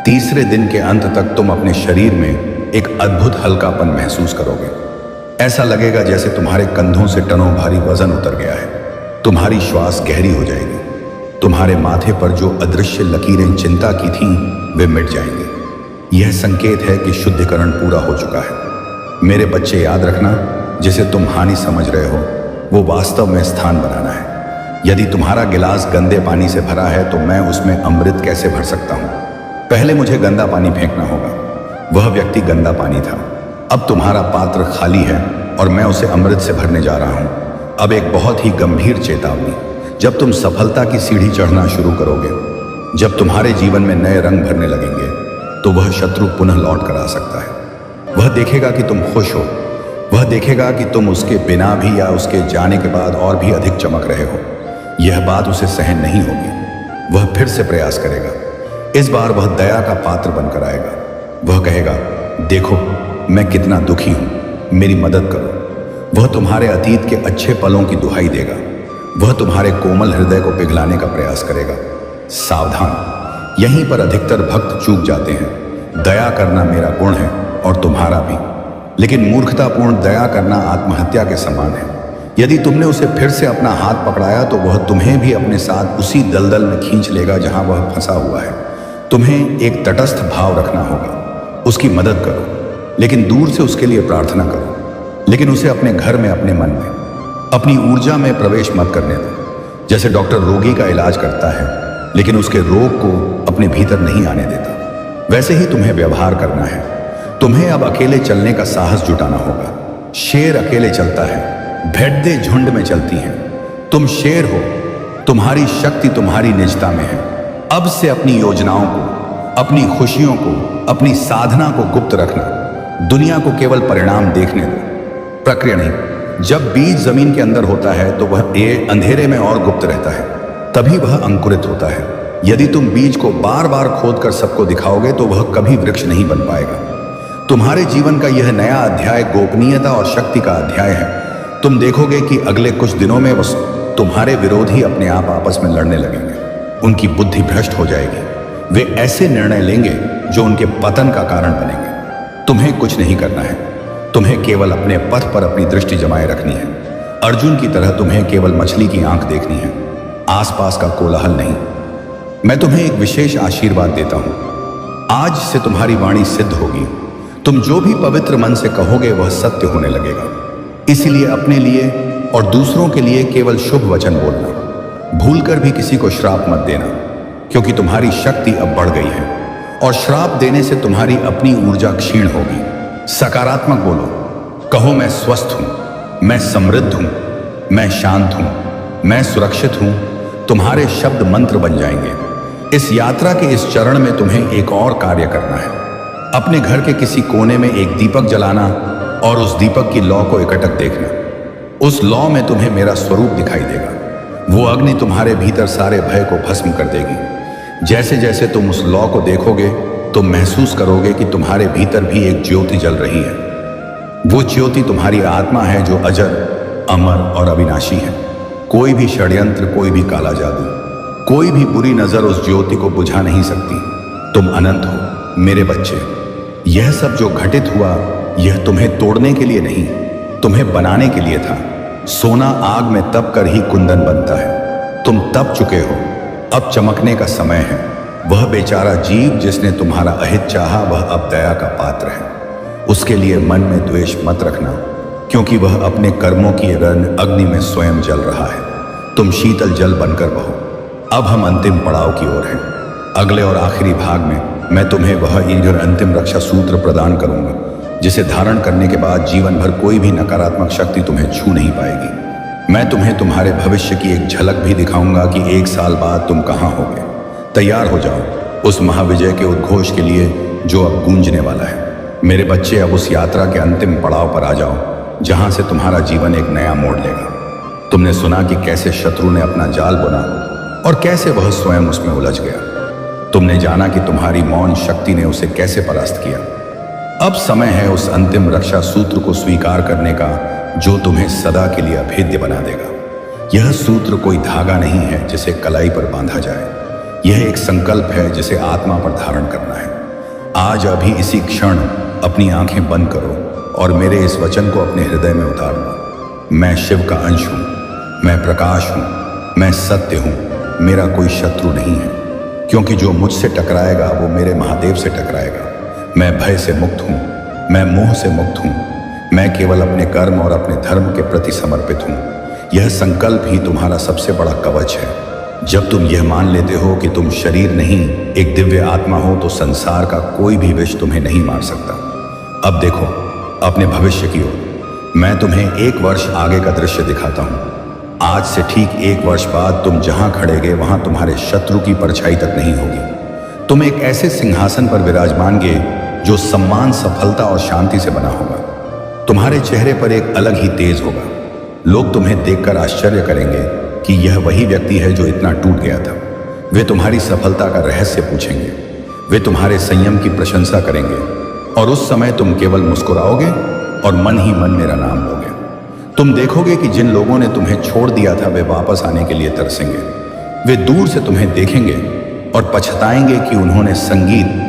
तीसरे दिन के अंत तक तुम अपने शरीर में एक अद्भुत हल्कापन महसूस करोगे। ऐसा लगेगा जैसे तुम्हारे कंधों से टनों भारी वजन उतर गया है। तुम्हारी श्वास गहरी हो जाएगी। तुम्हारे माथे पर जो अदृश्य लकीरें चिंता की थीं, वे मिट जाएंगी। यह संकेत है कि शुद्धिकरण पूरा हो चुका है। मेरे बच्चे, याद रखना, जिसे तुम हानि समझ रहे हो, वो वास्तव में स्थान बनाना है। यदि तुम्हारा गिलास गंदे पानी से भरा है तो मैं उसमें अमृत कैसे भर सकता हूँ? पहले मुझे गंदा पानी फेंकना होगा। वह व्यक्ति गंदा पानी था। अब तुम्हारा पात्र खाली है और मैं उसे अमृत से भरने जा रहा हूँ। अब एक बहुत ही गंभीर चेतावनी, जब तुम सफलता की सीढ़ी चढ़ना शुरू करोगे, जब तुम्हारे जीवन में नए रंग भरने लगेंगे, तो वह शत्रु पुनः लौट कर आ सकता है। वह देखेगा कि तुम खुश हो। वह देखेगा कि तुम उसके बिना भी या उसके जाने के बाद और भी अधिक चमक रहे हो। यह बात उसे सहन नहीं होगी। वह फिर से प्रयास करेगा। इस बार वह दया का पात्र बनकर आएगा। वह कहेगा, देखो मैं कितना दुखी हूं, मेरी मदद करो। वह तुम्हारे अतीत के अच्छे पलों की दुहाई देगा। वह तुम्हारे कोमल हृदय को पिघलाने का प्रयास करेगा। सावधान, यहीं पर अधिकतर भक्त चूक जाते हैं। दया करना मेरा गुण है और तुम्हारा भी, लेकिन मूर्खतापूर्ण दया करना आत्महत्या के समान है। यदि तुमने उसे फिर से अपना हाथ पकड़ाया तो वह तुम्हें भी अपने साथ उसी दलदल में खींच लेगा जहां वह फंसा हुआ है। तुम्हें एक तटस्थ भाव रखना होगा। उसकी मदद करो, लेकिन दूर से उसके लिए प्रार्थना करो। लेकिन उसे अपने घर में, अपने मन में, अपनी ऊर्जा में प्रवेश मत करने दो। जैसे डॉक्टर रोगी का इलाज करता है लेकिन उसके रोग को अपने भीतर नहीं आने देता, वैसे ही तुम्हें व्यवहार करना है। तुम्हें अब अकेले चलने का साहस जुटाना होगा। शेर अकेले चलता है, भेड़ें झुंड में चलती हैं। तुम शेर हो। तुम्हारी शक्ति तुम्हारी निजता में है। अब से अपनी योजनाओं को, अपनी खुशियों को, अपनी साधना को गुप्त रखना। दुनिया को केवल परिणाम देखने दो, प्रक्रिया नहीं। जब बीज जमीन के अंदर होता है तो वह अंधेरे में और गुप्त रहता है, तभी वह अंकुरित होता है। यदि तुम बीज को बार बार खोद कर सबको दिखाओगे तो वह कभी वृक्ष नहीं बन पाएगा। तुम्हारे जीवन का यह नया अध्याय गोपनीयता और शक्ति का अध्याय है। तुम देखोगे कि अगले कुछ दिनों में तुम्हारे विरोधी अपने आप आपस में लड़ने लगेंगे। उनकी बुद्धि भ्रष्ट हो जाएगी। वे ऐसे निर्णय लेंगे जो उनके पतन का कारण बनेंगे। तुम्हें कुछ नहीं करना है। तुम्हें केवल अपने पथ पर अपनी दृष्टि जमाए रखनी है। अर्जुन की तरह तुम्हें केवल मछली की आंख देखनी है, आसपास का कोलाहल नहीं। मैं तुम्हें एक विशेष आशीर्वाद देता हूं। आज से तुम्हारी वाणी सिद्ध होगी। तुम जो भी पवित्र मन से कहोगे वह सत्य होने लगेगा। इसलिए अपने लिए और दूसरों के लिए केवल शुभ वचन बोलना। भूलकर भी किसी को श्राप मत देना, क्योंकि तुम्हारी शक्ति अब बढ़ गई है और श्राप देने से तुम्हारी अपनी ऊर्जा क्षीण होगी। सकारात्मक बोलो। कहो, मैं स्वस्थ हूं, मैं समृद्ध हूं, मैं शांत हूं, मैं सुरक्षित हूं। तुम्हारे शब्द मंत्र बन जाएंगे। इस यात्रा के इस चरण में तुम्हें एक और कार्य करना है। अपने घर के किसी कोने में एक दीपक जलाना और उस दीपक की लौ को एकटक देखना। उस लौ में तुम्हें मेरा स्वरूप दिखाई देगा। वो अग्नि तुम्हारे भीतर सारे भय को भस्म कर देगी। जैसे जैसे तुम उस लौ को देखोगे तुम महसूस करोगे कि तुम्हारे भीतर भी एक ज्योति जल रही है। वो ज्योति तुम्हारी आत्मा है जो अजर, अमर और अविनाशी है। कोई भी षड्यंत्र, कोई भी काला जादू, कोई भी बुरी नजर उस ज्योति को बुझा नहीं सकती। तुम अनंत हो मेरे बच्चे। यह सब जो घटित हुआ यह तुम्हें तोड़ने के लिए नहीं, तुम्हें बनाने के लिए था। सोना आग में तप कर ही कुंदन बनता है। तुम तप चुके हो, अब चमकने का समय है। वह बेचारा जीव जिसने तुम्हारा अहित चाहा वह अब दया का पात्र है। उसके लिए मन में द्वेष मत रखना, क्योंकि वह अपने कर्मों की अग्नि में स्वयं जल रहा है। तुम शीतल जल बनकर बहो। अब हम अंतिम पड़ाव की ओर हैं। अगले और आखिरी भाग में मैं तुम्हें वह ईंधर अंतिम रक्षा सूत्र प्रदान करूंगा, जिसे धारण करने के बाद जीवन भर कोई भी नकारात्मक शक्ति तुम्हें छू नहीं पाएगी। मैं तुम्हें तुम्हारे भविष्य की एक झलक भी दिखाऊंगा कि 1 साल बाद तुम कहां होगे। तैयार हो जाओ उस महाविजय के उद्घोष के लिए जो अब गूंजने वाला है। मेरे बच्चे, अब उस यात्रा के अंतिम पड़ाव पर आ जाओ, जहां से तुम्हारा जीवन एक नया मोड़ लेगा। तुमने सुना कि कैसे शत्रु ने अपना जाल बुना और कैसे वह स्वयं उसमें उलझ गया। तुमने जाना कि तुम्हारी मौन शक्ति ने उसे कैसे परास्त किया। अब समय है उस अंतिम रक्षा सूत्र को स्वीकार करने का जो तुम्हें सदा के लिए अभेद्य बना देगा। यह सूत्र कोई धागा नहीं है जिसे कलाई पर बांधा जाए, यह एक संकल्प है जिसे आत्मा पर धारण करना है। आज अभी इसी क्षण अपनी आंखें बंद करो और मेरे इस वचन को अपने हृदय में उतार लो। मैं शिव का अंश हूँ, मैं प्रकाश हूँ, मैं सत्य हूँ, मेरा कोई शत्रु नहीं है, क्योंकि जो मुझसे टकराएगा वो मेरे महादेव से टकराएगा। मैं भय से मुक्त हूँ, मैं मोह से मुक्त हूँ, मैं केवल अपने कर्म और अपने धर्म के प्रति समर्पित हूँ। यह संकल्प ही तुम्हारा सबसे बड़ा कवच है। जब तुम यह मान लेते हो कि तुम शरीर नहीं एक दिव्य आत्मा हो, तो संसार का कोई भी विष तुम्हें नहीं मार सकता। अब देखो अपने भविष्य की ओर। मैं तुम्हें 1 वर्ष आगे का दृश्य दिखाता हूँ। आज से ठीक 1 वर्ष बाद तुम जहां खड़ेगे वहां तुम्हारे शत्रु की परछाई तक नहीं होगी। तुम एक ऐसे सिंहासन पर विराजमानगे जो सम्मान, सफलता और शांति से बना होगा। तुम्हारे चेहरे पर एक अलग ही तेज होगा। लोग तुम्हें देखकर आश्चर्य करेंगे कि यह वही व्यक्ति है जो इतना टूट गया था। वे तुम्हारी सफलता का रहस्य पूछेंगे, वे तुम्हारे संयम की प्रशंसा करेंगे, और उस समय तुम केवल मुस्कुराओगे और मन ही मन मेरा नाम लोगे। तुम देखोगे कि जिन लोगों ने तुम्हें छोड़ दिया था वे वापस आने के लिए तरसेंगे। वे दूर से तुम्हें देखेंगे और पछताएंगे कि उन्होंने संगीत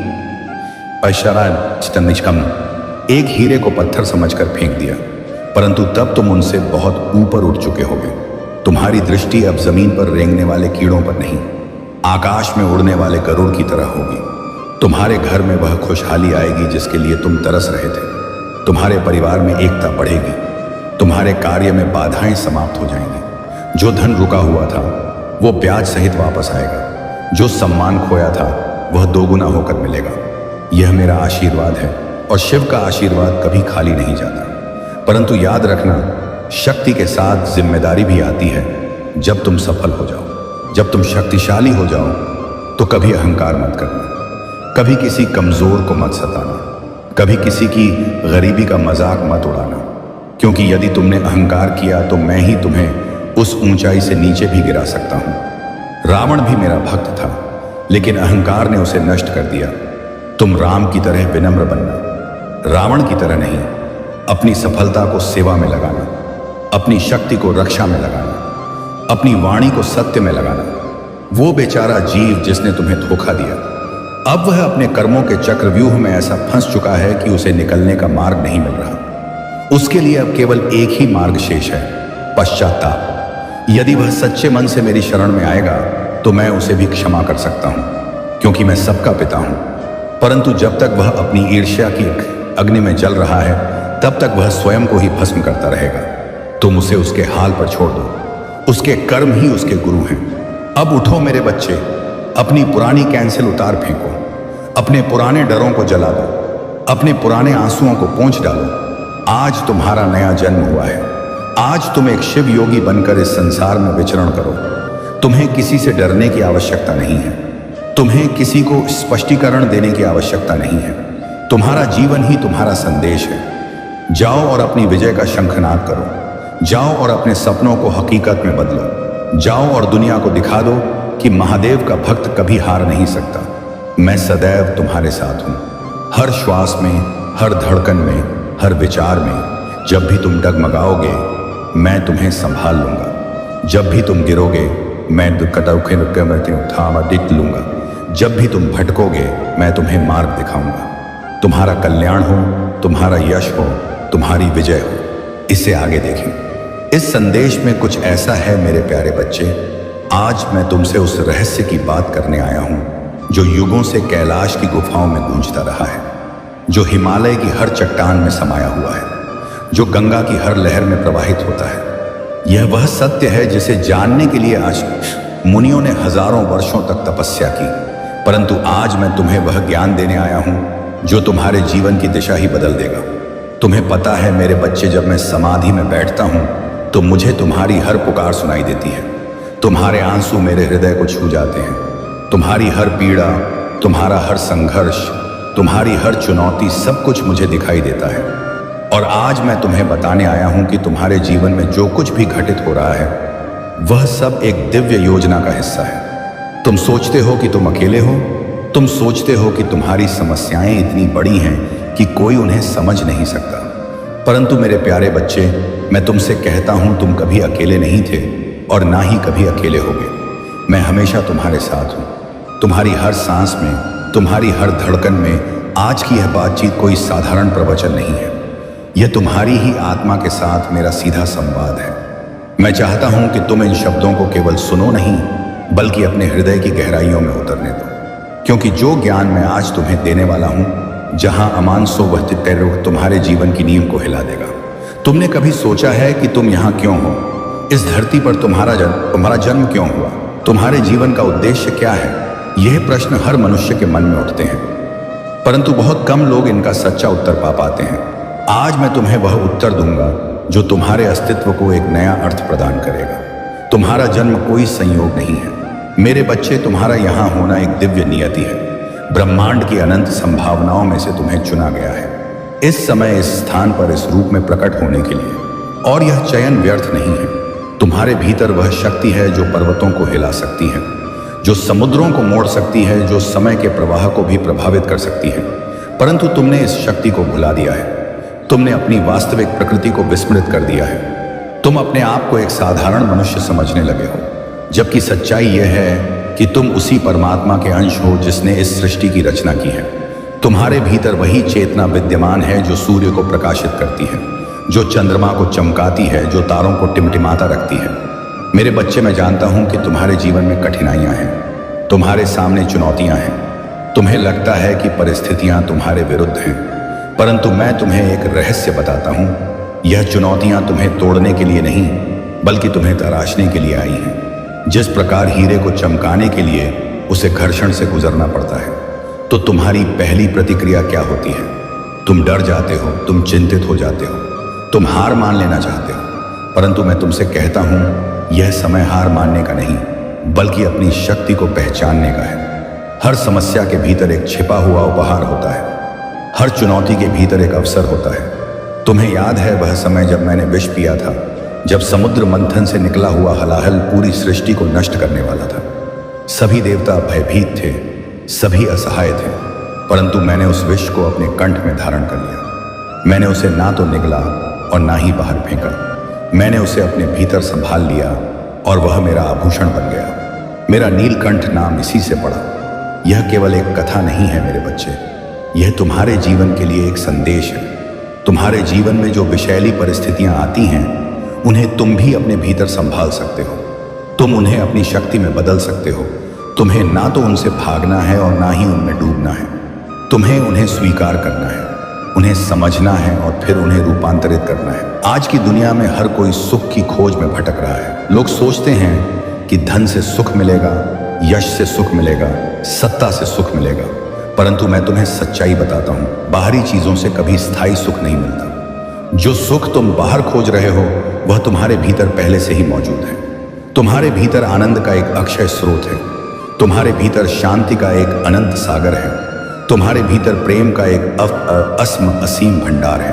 एक हीरे को पत्थर समझकर फेंक दिया, परंतु तब तुम उनसे बहुत ऊपर उठ चुके होगे। तुम्हारी दृष्टि अब जमीन पर रेंगने वाले कीड़ों पर नहीं, आकाश में उड़ने वाले गरुड़ की तरह होगी। तुम्हारे घर में वह खुशहाली आएगी जिसके लिए तुम तरस रहे थे। तुम्हारे परिवार में एकता बढ़ेगी, तुम्हारे कार्य में बाधाएं समाप्त हो जाएंगी। जो धन रुका हुआ था वो ब्याज सहित वापस आएगा, जो सम्मान खोया था वह दोगुना होकर मिलेगा। यह मेरा आशीर्वाद है, और शिव का आशीर्वाद कभी खाली नहीं जाता। परंतु याद रखना, शक्ति के साथ जिम्मेदारी भी आती है। जब तुम सफल हो जाओ, जब तुम शक्तिशाली हो जाओ, तो कभी अहंकार मत करना, कभी किसी कमजोर को मत सताना, कभी किसी की गरीबी का मजाक मत उड़ाना, क्योंकि यदि तुमने अहंकार किया तो मैं ही तुम्हें उस ऊंचाई से नीचे भी गिरा सकता हूं। रावण भी मेरा भक्त था, लेकिन अहंकार ने उसे नष्ट कर दिया। तुम राम की तरह विनम्र बनना, रावण की तरह नहीं। अपनी सफलता को सेवा में लगाना, अपनी शक्ति को रक्षा में लगाना, अपनी वाणी को सत्य में लगाना। वो बेचारा जीव जिसने तुम्हें धोखा दिया, अब वह अपने कर्मों के चक्रव्यूह में ऐसा फंस चुका है कि उसे निकलने का मार्ग नहीं मिल रहा। उसके लिए अब केवल एक ही मार्ग शेष है, पश्चाताप। यदि वह सच्चे मन से मेरी शरण में आएगा तो मैं उसे भी क्षमा कर सकता हूं, क्योंकि मैं सबका पिता हूं। परंतु जब तक वह अपनी ईर्ष्या की अग्नि में जल रहा है, तब तक वह स्वयं को ही भस्म करता रहेगा। तुम उसे उसके हाल पर छोड़ दो, उसके कर्म ही उसके गुरु हैं। अब उठो मेरे बच्चे, अपनी पुरानी कैंसिल उतार फेंको, अपने पुराने डरों को जला दो, अपने पुराने आंसुओं को पोंछ डालो। आज तुम्हारा नया जन्म हुआ है। आज तुम एक शिव योगी बनकर इस संसार में विचरण करो। तुम्हें किसी से डरने की आवश्यकता नहीं है, तुम्हें किसी को स्पष्टीकरण देने की आवश्यकता नहीं है। तुम्हारा जीवन ही तुम्हारा संदेश है। जाओ और अपनी विजय का शंखनाद करो, जाओ और अपने सपनों को हकीकत में बदलो, जाओ और दुनिया को दिखा दो कि महादेव का भक्त कभी हार नहीं सकता। मैं सदैव तुम्हारे साथ हूँ, हर श्वास में, हर धड़कन में, हर विचार में। जब भी तुम डगमगाओगे मैं तुम्हें संभाल लूंगा, जब भी तुम गिरोगे मैं लूंगा, जब भी तुम भटकोगे मैं तुम्हें मार्ग दिखाऊंगा। तुम्हारा कल्याण हो, तुम्हारा यश हो, तुम्हारी विजय हो। इससे आगे देखें। इस संदेश में कुछ ऐसा है मेरे प्यारे बच्चे, आज मैं तुमसे उस रहस्य की बात करने आया हूं जो युगों से कैलाश की गुफाओं में गूंजता रहा है, जो हिमालय की हर चट्टान में समाया हुआ है, जो गंगा की हर लहर में प्रवाहित होता है। यह वह सत्य है जिसे जानने के लिए आज मुनियों ने हजारों वर्षों तक तपस्या की, परंतु आज मैं तुम्हें वह ज्ञान देने आया हूं जो तुम्हारे जीवन की दिशा ही बदल देगा। तुम्हें पता है मेरे बच्चे, जब मैं समाधि में बैठता हूं तो मुझे तुम्हारी हर पुकार सुनाई देती है। तुम्हारे आंसू मेरे हृदय को छू जाते हैं। तुम्हारी हर पीड़ा, तुम्हारा हर संघर्ष, तुम्हारी हर चुनौती, सब कुछ मुझे दिखाई देता है। और आज मैं तुम्हें बताने आया हूं कि तुम्हारे जीवन में जो कुछ भी घटित हो रहा है वह सब एक दिव्य योजना का हिस्सा है। तुम सोचते हो कि तुम अकेले हो, तुम सोचते हो कि तुम्हारी समस्याएं इतनी बड़ी हैं कि कोई उन्हें समझ नहीं सकता। परंतु मेरे प्यारे बच्चे, मैं तुमसे कहता हूं, तुम कभी अकेले नहीं थे और ना ही कभी अकेले होगे। मैं हमेशा तुम्हारे साथ हूं, तुम्हारी हर सांस में, तुम्हारी हर धड़कन में। आज की यह बातचीत कोई साधारण प्रवचन नहीं है, यह तुम्हारी ही आत्मा के साथ मेरा सीधा संवाद है। मैं चाहता हूं कि तुम इन शब्दों को केवल सुनो नहीं, बल्कि अपने हृदय की गहराइयों में उतरने दो, क्योंकि जो ज्ञान मैं आज तुम्हें देने वाला हूं, जहां अमान सो वह तुम्हारे जीवन की नींव को हिला देगा। तुमने कभी सोचा है कि तुम यहाँ क्यों हो? इस धरती पर तुम्हारा जन्म क्यों हुआ? तुम्हारे जीवन का उद्देश्य क्या है? यह प्रश्न हर मनुष्य के मन में उठते हैं, परंतु बहुत कम लोग इनका सच्चा उत्तर पा पाते हैं। आज मैं तुम्हें वह उत्तर दूंगा जो तुम्हारे अस्तित्व को एक नया अर्थ प्रदान करेगा। तुम्हारा जन्म कोई संयोग नहीं है मेरे बच्चे, तुम्हारा यहाँ होना एक दिव्य नियति है। ब्रह्मांड की अनंत संभावनाओं में से तुम्हें चुना गया है इस समय, इस स्थान पर, इस रूप में प्रकट होने के लिए। और यह चयन व्यर्थ नहीं है। तुम्हारे भीतर वह शक्ति है जो पर्वतों को हिला सकती है, जो समुद्रों को मोड़ सकती है, जो समय के प्रवाह को भी प्रभावित कर सकती है। परंतु तुमने इस शक्ति को भुला दिया है। तुमने अपनी वास्तविक प्रकृति को विस्मृत कर दिया है। तुम अपने आप को एक साधारण मनुष्य समझने लगे हो, जबकि सच्चाई यह है कि तुम उसी परमात्मा के अंश हो जिसने इस सृष्टि की रचना की है। तुम्हारे भीतर वही चेतना विद्यमान है जो सूर्य को प्रकाशित करती है, जो चंद्रमा को चमकाती है, जो तारों को टिमटिमाता रखती है। मेरे बच्चे, मैं जानता हूं कि तुम्हारे जीवन में कठिनाइयां हैं, तुम्हारे सामने चुनौतियां हैं। तुम्हें लगता है कि परिस्थितियां तुम्हारे विरुद्ध हैं, परंतु मैं तुम्हें एक रहस्य बताता हूं। यह चुनौतियां तुम्हें तोड़ने के लिए नहीं, बल्कि तुम्हें तराशने के लिए आई हैं। जिस प्रकार हीरे को चमकाने के लिए उसे घर्षण से गुजरना पड़ता है, तो तुम्हारी पहली प्रतिक्रिया क्या होती है? तुम डर जाते हो, तुम चिंतित हो जाते हो, तुम हार मान लेना चाहते हो। परंतु मैं तुमसे कहता हूं, यह समय हार मानने का नहीं, बल्कि अपनी शक्ति को पहचानने का है। हर समस्या के भीतर एक छिपा हुआ उपहार होता है, हर चुनौती के भीतर एक अवसर होता है। तुम्हें याद है वह समय जब मैंने विष पिया था, जब समुद्र मंथन से निकला हुआ हलाहल पूरी सृष्टि को नष्ट करने वाला था। सभी देवता भयभीत थे, सभी असहाय थे, परंतु मैंने उस विष को अपने कंठ में धारण कर लिया। मैंने उसे ना तो निगला और ना ही बाहर फेंका। मैंने उसे अपने भीतर संभाल लिया और वह मेरा आभूषण बन गया। मेरा नीलकंठ नाम इसी से पड़ा। यह केवल एक कथा नहीं है मेरे बच्चे, यह तुम्हारे जीवन के लिए एक संदेश है। तुम्हारे जीवन में जो विषैली परिस्थितियां आती हैं, उन्हें तुम भी अपने भीतर संभाल सकते हो। तुम उन्हें अपनी शक्ति में बदल सकते हो। तुम्हें ना तो उनसे भागना है और ना ही उनमें डूबना है। तुम्हें उन्हें स्वीकार करना है, उन्हें समझना है और फिर उन्हें रूपांतरित करना है। आज की दुनिया में हर कोई सुख की खोज में भटक रहा है। लोग सोचते हैं कि धन से सुख मिलेगा, यश से सुख मिलेगा, सत्ता से सुख मिलेगा, परंतु मैं तुम्हें सच्चाई बताता हूं, बाहरी चीजों से कभी स्थायी सुख नहीं मिलता। जो सुख तुम बाहर खोज रहे हो, वह तुम्हारे भीतर पहले से ही मौजूद है। तुम्हारे भीतर आनंद का एक अक्षय स्रोत है, तुम्हारे भीतर शांति का एक अनंत सागर है, तुम्हारे भीतर प्रेम का एक असीम भंडार है।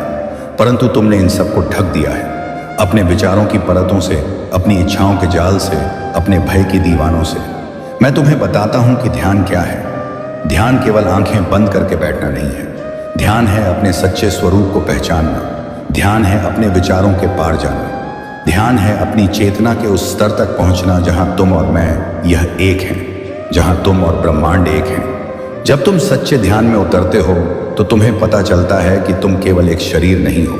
परंतु तुमने इन सबको ढक दिया है अपने विचारों की परतों से, अपनी इच्छाओं के जाल से, अपने भय की दीवानों से। मैं तुम्हें बताता हूं कि ध्यान क्या है। ध्यान केवल आंखें बंद करके बैठना नहीं है। ध्यान है अपने सच्चे स्वरूप को पहचानना। ध्यान है अपने विचारों के पार जाना। ध्यान है अपनी चेतना के उस स्तर तक पहुंचना जहां तुम और मैं यह एक हैं, जहां तुम और ब्रह्मांड एक हैं। जब तुम सच्चे ध्यान में उतरते हो तो तुम्हें पता चलता है कि तुम केवल एक शरीर नहीं हो,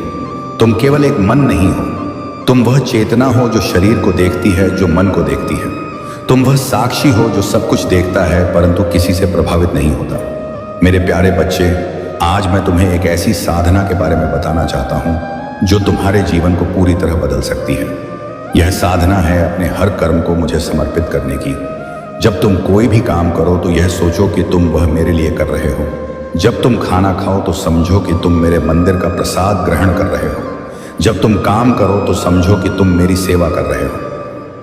तुम केवल एक मन नहीं हो। तुम वह चेतना हो जो शरीर को देखती है, जो मन को देखती है। तुम वह साक्षी हो जो सब कुछ देखता है परंतु किसी से प्रभावित नहीं होता। मेरे प्यारे बच्चे, आज मैं तुम्हें एक ऐसी साधना के बारे में बताना चाहता हूं जो तुम्हारे जीवन को पूरी तरह बदल सकती है। यह साधना है अपने हर कर्म को मुझे समर्पित करने की। जब तुम कोई भी काम करो तो यह सोचो कि तुम वह मेरे लिए कर रहे हो। जब तुम खाना खाओ तो समझो कि तुम मेरे मंदिर का प्रसाद ग्रहण कर रहे हो। जब तुम काम करो तो समझो कि तुम मेरी सेवा कर रहे हो।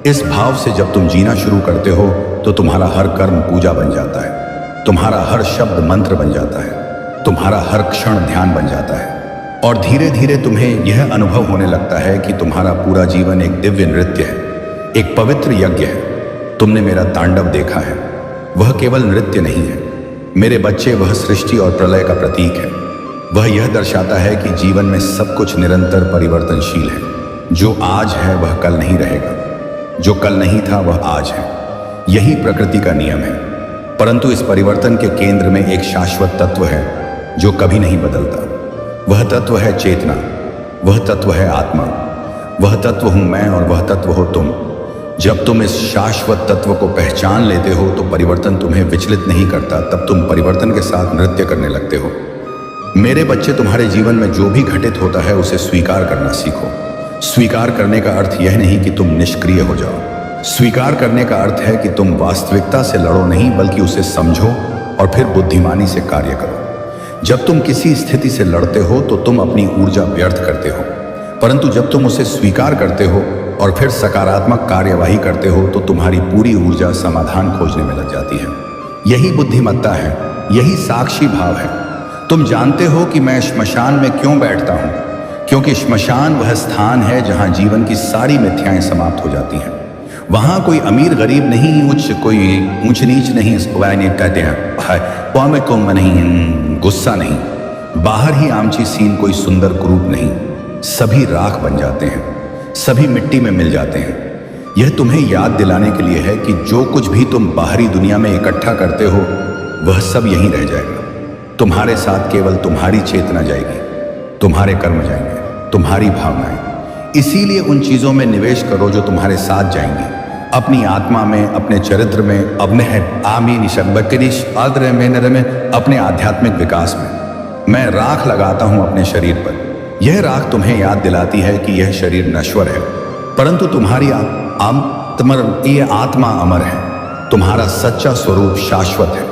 इस भाव से जब तुम जीना शुरू करते हो तो तुम्हारा हर कर्म पूजा बन जाता है, तुम्हारा हर शब्द मंत्र बन जाता है, तुम्हारा हर क्षण ध्यान बन जाता है। और धीरे धीरे तुम्हें यह अनुभव होने लगता है कि तुम्हारा पूरा जीवन एक दिव्य नृत्य है, एक पवित्र यज्ञ है। तुमने मेरा तांडव देखा है, वह केवल नृत्य नहीं है मेरे बच्चे, वह सृष्टि और प्रलय का प्रतीक है। वह यह दर्शाता है कि जीवन में सब कुछ निरंतर परिवर्तनशील है। जो आज है वह कल नहीं रहेगा, जो कल नहीं था वह आज है। यही प्रकृति का नियम है। परंतु इस परिवर्तन के केंद्र में एक शाश्वत तत्व है जो कभी नहीं बदलता। वह तत्व है चेतना, वह तत्व है आत्मा, वह तत्व हूं मैं और वह तत्व हो तुम। जब तुम इस शाश्वत तत्व को पहचान लेते हो तो परिवर्तन तुम्हें विचलित नहीं करता, तब तुम परिवर्तन के साथ नृत्य करने लगते हो। मेरे बच्चे, तुम्हारे जीवन में जो भी घटित होता है उसे स्वीकार करना सीखो। स्वीकार करने का अर्थ यह नहीं कि तुम निष्क्रिय हो जाओ। स्वीकार करने का अर्थ है कि तुम वास्तविकता से लड़ो नहीं, बल्कि उसे समझो और फिर बुद्धिमानी से कार्य करो। जब तुम किसी स्थिति से लड़ते हो तो तुम अपनी ऊर्जा व्यर्थ करते हो, परंतु जब तुम उसे स्वीकार करते हो और फिर सकारात्मक कार्यवाही करते हो तो तुम्हारी पूरी ऊर्जा समाधान खोजने में लग जाती है। यही बुद्धिमत्ता है, यही साक्षी भाव है। तुम जानते हो कि मैं श्मशान में क्यों बैठता हूं? क्योंकि श्मशान वह स्थान है जहां जीवन की सारी मिथ्याएं समाप्त हो जाती हैं। वहां कोई अमीर गरीब नहीं, कोई ऊंच नीच नहीं, नहीं, गुस्सा नहीं, बाहर ही आमची सीन, कोई सुंदर कुरूप नहीं। सभी राख बन जाते हैं, सभी मिट्टी में मिल जाते हैं। यह तुम्हें याद दिलाने के लिए है कि जो कुछ भी तुम बाहरी दुनिया में इकट्ठा करते हो वह सब यहीं रह जाएगा। तुम्हारे साथ केवल तुम्हारी चेतना जाएगी, तुम्हारे कर्म जाएंगे, तुम्हारी भावनाएं। इसीलिए उन चीजों में निवेश करो जो तुम्हारे साथ जाएंगी, अपनी आत्मा में, अपने चरित्र में, अपने आध्यात्मिक विकास में। मैं राख लगाता हूं अपने शरीर पर। यह राख तुम्हें याद दिलाती है कि यह शरीर नश्वर है, परंतु तुम्हारी आत्मा अमर है। तुम्हारा सच्चा स्वरूप शाश्वत है।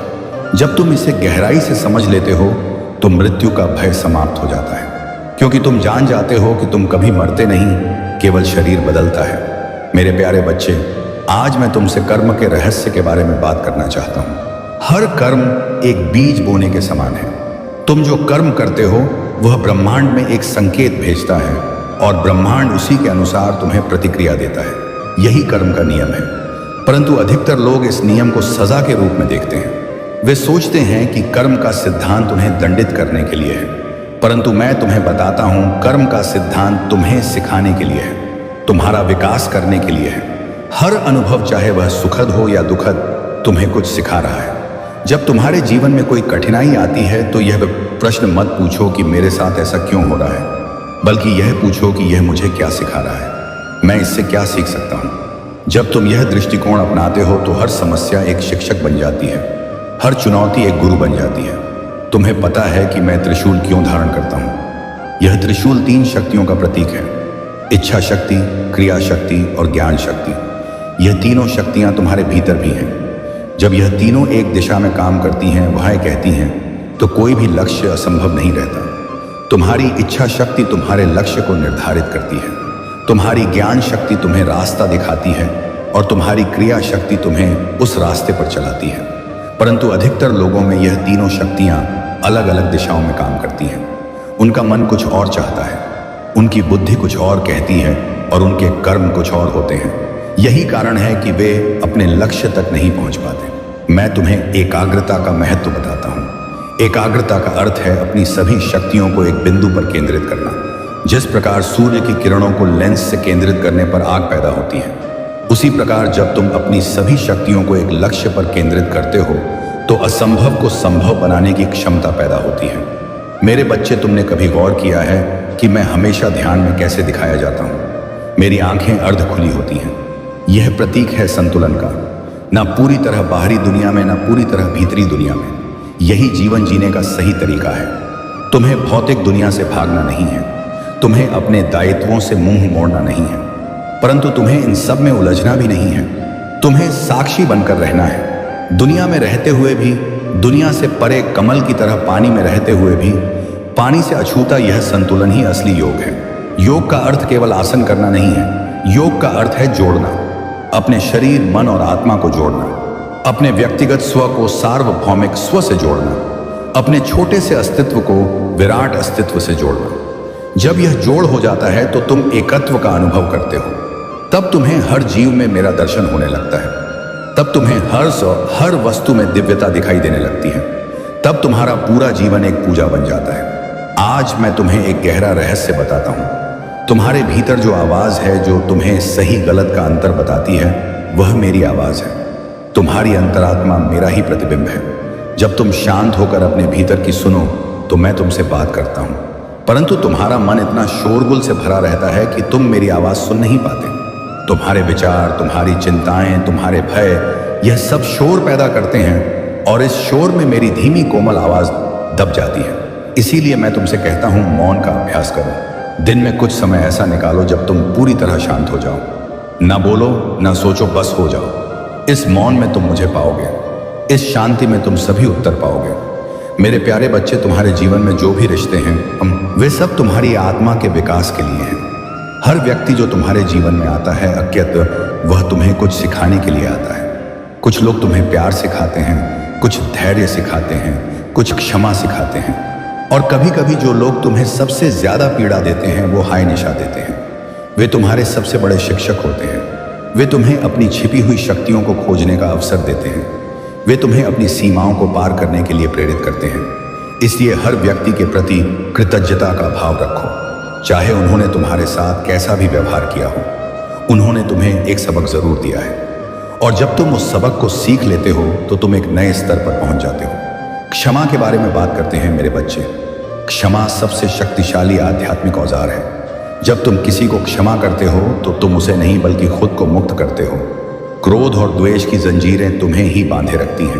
जब तुम इसे गहराई से समझ लेते हो तो मृत्यु का भय समाप्त हो जाता है, क्योंकि तुम जान जाते हो कि तुम कभी मरते नहीं, केवल शरीर बदलता है। मेरे प्यारे बच्चे, आज मैं तुमसे कर्म के रहस्य के बारे में बात करना चाहता हूं। हर कर्म एक बीज बोने के समान है। तुम जो कर्म करते हो वह ब्रह्मांड में एक संकेत भेजता है और ब्रह्मांड उसी के अनुसार तुम्हें प्रतिक्रिया देता है। यही कर्म का नियम है। परंतु अधिकतर लोग इस नियम को सजा के रूप में देखते हैं। वे सोचते हैं कि कर्म का सिद्धांत उन्हें दंडित करने के लिए है, परंतु मैं तुम्हें बताता हूं, कर्म का सिद्धांत तुम्हें सिखाने के लिए है, तुम्हारा विकास करने के लिए है। हर अनुभव, चाहे वह सुखद हो या दुखद, तुम्हें कुछ सिखा रहा है। जब तुम्हारे जीवन में कोई कठिनाई आती है तो यह प्रश्न मत पूछो कि मेरे साथ ऐसा क्यों हो रहा है, बल्कि यह पूछो कि यह मुझे क्या सिखा रहा है, मैं इससे क्या सीख सकता हूं। जब तुम यह दृष्टिकोण अपनाते हो तो हर समस्या एक शिक्षक बन जाती है, हर चुनौती एक गुरु बन जाती है। तुम्हें पता है कि मैं त्रिशूल क्यों धारण करता हूं? यह त्रिशूल 3 शक्तियों का प्रतीक है: इच्छा शक्ति, क्रिया शक्ति और ज्ञान शक्ति। यह तीनों शक्तियां तुम्हारे भीतर भी हैं। जब यह तीनों एक दिशा में काम करती हैं, वह कहती हैं, तो कोई भी लक्ष्य असंभव नहीं रहता। तुम्हारी इच्छा शक्ति तुम्हारे लक्ष्य को निर्धारित करती है, तुम्हारी ज्ञान शक्ति तुम्हें रास्ता दिखाती है और तुम्हारी क्रिया शक्ति तुम्हें उस रास्ते पर चलाती है। परंतु अधिकतर लोगों में यह तीनों शक्तियां अलग अलग दिशाओं में काम करती हैं। उनका मन कुछ और चाहता है, उनकी बुद्धि कुछ और कहती है और उनके कर्म कुछ और होते हैं। यही कारण है कि वे अपने लक्ष्य तक नहीं पहुंच पाते। मैं तुम्हें एकाग्रता का महत्व बताता हूं। एकाग्रता का अर्थ है अपनी सभी शक्तियों को एक बिंदु पर केंद्रित करना। जिस प्रकार सूर्य की किरणों को लेंस से केंद्रित करने पर आग पैदा होती है, उसी प्रकार जब तुम अपनी सभी शक्तियों को एक लक्ष्य पर केंद्रित करते हो तो असंभव को संभव बनाने की क्षमता पैदा होती है। मेरे बच्चे, तुमने कभी गौर किया है कि मैं हमेशा ध्यान में कैसे दिखाया जाता हूं? मेरी आंखें अर्ध खुली होती हैं। यह प्रतीक है संतुलन का, ना पूरी तरह बाहरी दुनिया में, ना पूरी तरह भीतरी दुनिया में। यही जीवन जीने का सही तरीका है। तुम्हें भौतिक दुनिया से भागना नहीं है, तुम्हें अपने दायित्वों से मुंह मोड़ना नहीं है, परंतु तुम्हें इन सब में उलझना भी नहीं है। तुम्हें साक्षी बनकर रहना है। दुनिया में रहते हुए भी, दुनिया से परे कमल की तरह पानी में रहते हुए भी, पानी से अछूता यह संतुलन ही असली योग है। योग का अर्थ केवल आसन करना नहीं है। योग का अर्थ है जोड़ना, अपने शरीर, मन और आत्मा को जोड़ना, अपने व्यक्तिगत स्व को सार्वभौमिक स्व से जोड़ना, अपने छोटे से अस्तित्व को विराट अस्तित्व से जोड़ना। जब यह जोड़ हो जाता है तो तुम एकत्व का अनुभव करते हो। तब तुम्हें हर जीव में मेरा दर्शन होने लगता है। तब तुम्हें हर वस्तु में दिव्यता दिखाई देने लगती है। तब तुम्हारा पूरा जीवन एक पूजा बन जाता है। आज मैं तुम्हें एक गहरा रहस्य बताता हूं। तुम्हारे भीतर जो आवाज है जो तुम्हें सही गलत का अंतर बताती है, वह मेरी आवाज है। तुम्हारी अंतरात्मा मेरा ही प्रतिबिंब है। जब तुम शांत होकर अपने भीतर की सुनो तो मैं तुमसे बात करता हूं, परंतु तुम्हारा मन इतना शोरगुल से भरा रहता है कि तुम मेरी आवाज सुन नहीं पाते। तुम्हारे विचार, तुम्हारी चिंताएं, तुम्हारे भय, यह सब शोर पैदा करते हैं और इस शोर में मेरी धीमी कोमल आवाज दब जाती है। इसीलिए मैं तुमसे कहता हूं, मौन का अभ्यास करो। दिन में कुछ समय ऐसा निकालो जब तुम पूरी तरह शांत हो जाओ। ना बोलो, ना सोचो, बस हो जाओ। इस मौन में तुम मुझे पाओगे। इस शांति में तुम सभी उत्तर पाओगे। मेरे प्यारे बच्चे, तुम्हारे जीवन में जो भी रिश्ते हैं वे सब तुम्हारी आत्मा के विकास के लिए हैं। हर व्यक्ति जो तुम्हारे जीवन में आता है, अज्ञात, वह तुम्हें कुछ सिखाने के लिए आता है। कुछ लोग तुम्हें प्यार सिखाते हैं, कुछ धैर्य सिखाते हैं, कुछ क्षमा सिखाते हैं, और कभी कभी जो लोग तुम्हें सबसे ज्यादा पीड़ा देते हैं वो हाय निशा देते हैं। वे तुम्हारे सबसे बड़े शिक्षक होते हैं। वे तुम्हें अपनी छिपी हुई शक्तियों को खोजने का अवसर देते हैं। वे तुम्हें अपनी सीमाओं को पार करने के लिए प्रेरित करते हैं। इसलिए हर व्यक्ति के प्रति कृतज्ञता का भाव रखो। चाहे उन्होंने तुम्हारे साथ कैसा भी व्यवहार किया हो, उन्होंने तुम्हें एक सबक जरूर दिया है, और जब तुम उस सबक को सीख लेते हो तो तुम एक नए स्तर पर पहुंच जाते हो। क्षमा के बारे में बात करते हैं मेरे बच्चे। क्षमा सबसे शक्तिशाली आध्यात्मिक औजार है। जब तुम किसी को क्षमा करते हो तो तुम उसे नहीं बल्कि खुद को मुक्त करते हो। क्रोध और द्वेष की जंजीरें तुम्हें ही बांधे रखती हैं,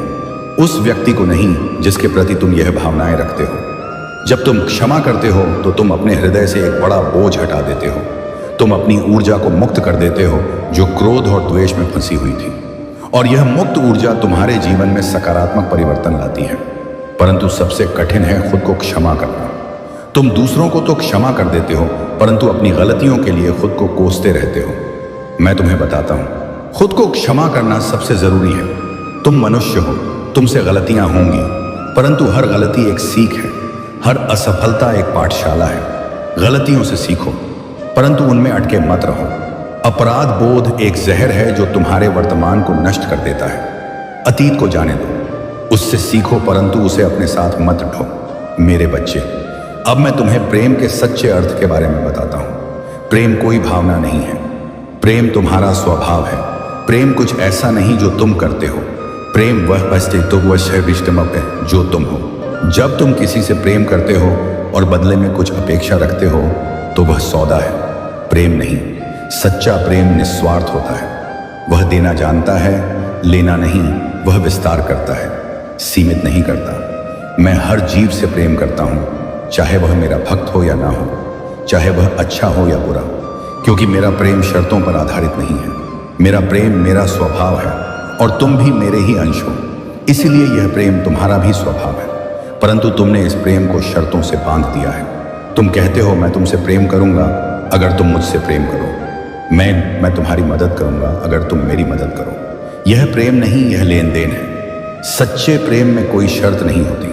उस व्यक्ति को नहीं जिसके प्रति तुम यह भावनाएं रखते हो। जब तुम क्षमा करते हो तो तुम अपने हृदय से एक बड़ा बोझ हटा देते हो। तुम अपनी ऊर्जा को मुक्त कर देते हो जो क्रोध और द्वेष में फंसी हुई थी, और यह मुक्त ऊर्जा तुम्हारे जीवन में सकारात्मक परिवर्तन लाती है। परंतु सबसे कठिन है खुद को क्षमा करना। तुम दूसरों को तो क्षमा कर देते हो, परंतु अपनी गलतियों के लिए खुद को कोसते रहते हो। मैं तुम्हें बताता हूं, खुद को क्षमा करना सबसे जरूरी है। तुम मनुष्य हो, तुमसे गलतियां होंगी, परंतु हर गलती एक सीख है। हर असफलता एक पाठशाला है। गलतियों से सीखो, परंतु उनमें अटके मत रहो। अपराध बोध एक जहर है जो तुम्हारे वर्तमान को नष्ट कर देता है। अतीत को जाने दो, उससे सीखो, परंतु उसे अपने साथ मत ढो। मेरे बच्चे, अब मैं तुम्हें प्रेम के सच्चे अर्थ के बारे में बताता हूं। प्रेम कोई भावना नहीं है, प्रेम तुम्हारा स्वभाव है। प्रेम कुछ ऐसा नहीं जो तुम करते हो। प्रेम वह है जो तुम हो। जब तुम किसी से प्रेम करते हो और बदले में कुछ अपेक्षा रखते हो तो वह सौदा है, प्रेम नहीं। सच्चा प्रेम निस्वार्थ होता है। वह देना जानता है, लेना नहीं। वह विस्तार करता है, सीमित नहीं करता। मैं हर जीव से प्रेम करता हूं, चाहे वह मेरा भक्त हो या ना हो, चाहे वह अच्छा हो या बुरा, क्योंकि मेरा प्रेम शर्तों पर आधारित नहीं है। मेरा प्रेम मेरा स्वभाव है और तुम भी मेरे ही अंश हो। इसलिए यह प्रेम तुम्हारा भी स्वभाव है, परंतु तुमने इस प्रेम को शर्तों से बांध दिया है। तुम कहते हो मैं तुमसे प्रेम करूंगा अगर तुम मुझसे प्रेम करो। मैं तुम्हारी मदद करूंगा अगर तुम मेरी मदद करो। यह प्रेम नहीं, यह लेन देन है। सच्चे प्रेम में कोई शर्त नहीं होती।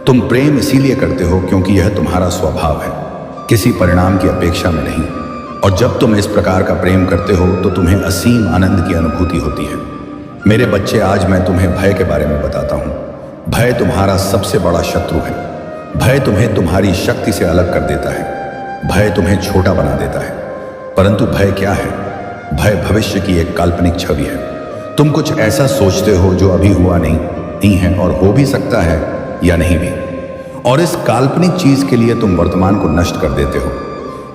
तुम प्रेम इसीलिए करते हो क्योंकि यह तुम्हारा स्वभाव है, किसी परिणाम की अपेक्षा में नहीं। और जब तुम इस प्रकार का प्रेम करते हो तो तुम्हें असीम आनंद की अनुभूति होती है। मेरे बच्चे, आज मैं तुम्हें भय के बारे में बताता हूं। भय तुम्हारा सबसे बड़ा शत्रु है। भय तुम्हें तुम्हारी शक्ति से अलग कर देता है। भय तुम्हें छोटा बना देता है। परंतु भय क्या है? भय भविष्य की एक काल्पनिक छवि है। तुम कुछ ऐसा सोचते हो जो अभी हुआ नहीं है और हो भी सकता है या नहीं भी, और इस काल्पनिक चीज के लिए तुम वर्तमान को नष्ट कर देते हो।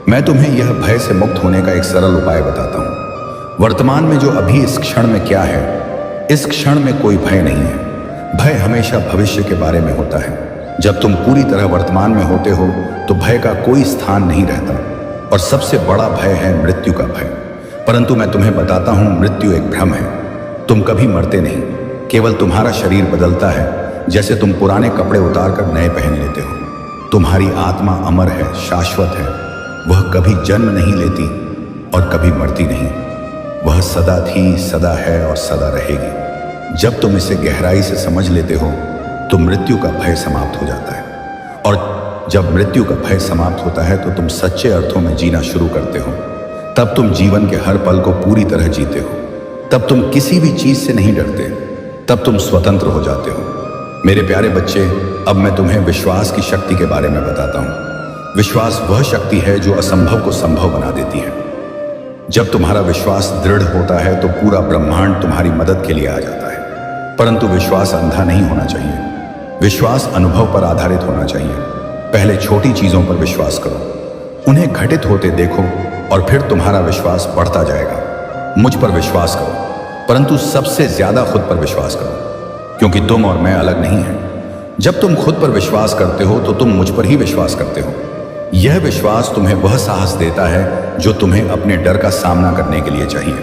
मैं तुम्हें यह भय से मुक्त होने का एक सरल उपाय बताता हूं। वर्तमान में जो अभी इस क्षण में क्या है, इस क्षण में कोई भय नहीं है। भय हमेशा भविष्य के बारे में होता है। जब तुम पूरी तरह वर्तमान में होते हो तो भय का कोई स्थान नहीं रहता, और सबसे बड़ा भय है मृत्यु का भय। परंतु मैं तुम्हें बताता हूं, मृत्यु एक भ्रम है। तुम कभी मरते नहीं, केवल तुम्हारा शरीर बदलता है, जैसे तुम पुराने कपड़े उतारकर नए पहन लेते हो। तुम्हारी आत्मा अमर है, शाश्वत है। वह कभी जन्म नहीं लेती और कभी मरती नहीं। वह सदा थी, सदा है और सदा रहेगी। जब तुम इसे गहराई से समझ लेते हो तो मृत्यु का भय समाप्त हो जाता है, और जब मृत्यु का भय समाप्त होता है तो तुम सच्चे अर्थों में जीना शुरू करते हो। तब तुम जीवन के हर पल को पूरी तरह जीते हो। तब तुम किसी भी चीज से नहीं डरते। तब तुम स्वतंत्र हो जाते हो। मेरे प्यारे बच्चे, अब मैं तुम्हें विश्वास की शक्ति के बारे में बताता हूं। विश्वास वह शक्ति है जो असंभव को संभव बना देती है। जब तुम्हारा विश्वास दृढ़ होता है तो पूरा ब्रह्मांड तुम्हारी मदद के लिए आ जाता है। परंतु विश्वास अंधा नहीं होना चाहिए। विश्वास अनुभव पर आधारित होना चाहिए। पहले छोटी चीजों पर विश्वास करो, उन्हें घटित होते देखो और फिर तुम्हारा विश्वास बढ़ता जाएगा। मुझ पर विश्वास करो, परंतु सबसे ज्यादा खुद पर विश्वास करो, क्योंकि तुम और मैं अलग नहीं हैं। जब तुम खुद पर विश्वास करते हो तो तुम मुझ पर ही विश्वास करते हो। यह विश्वास तुम्हें वह साहस देता है जो तुम्हें अपने डर का सामना करने के लिए चाहिए।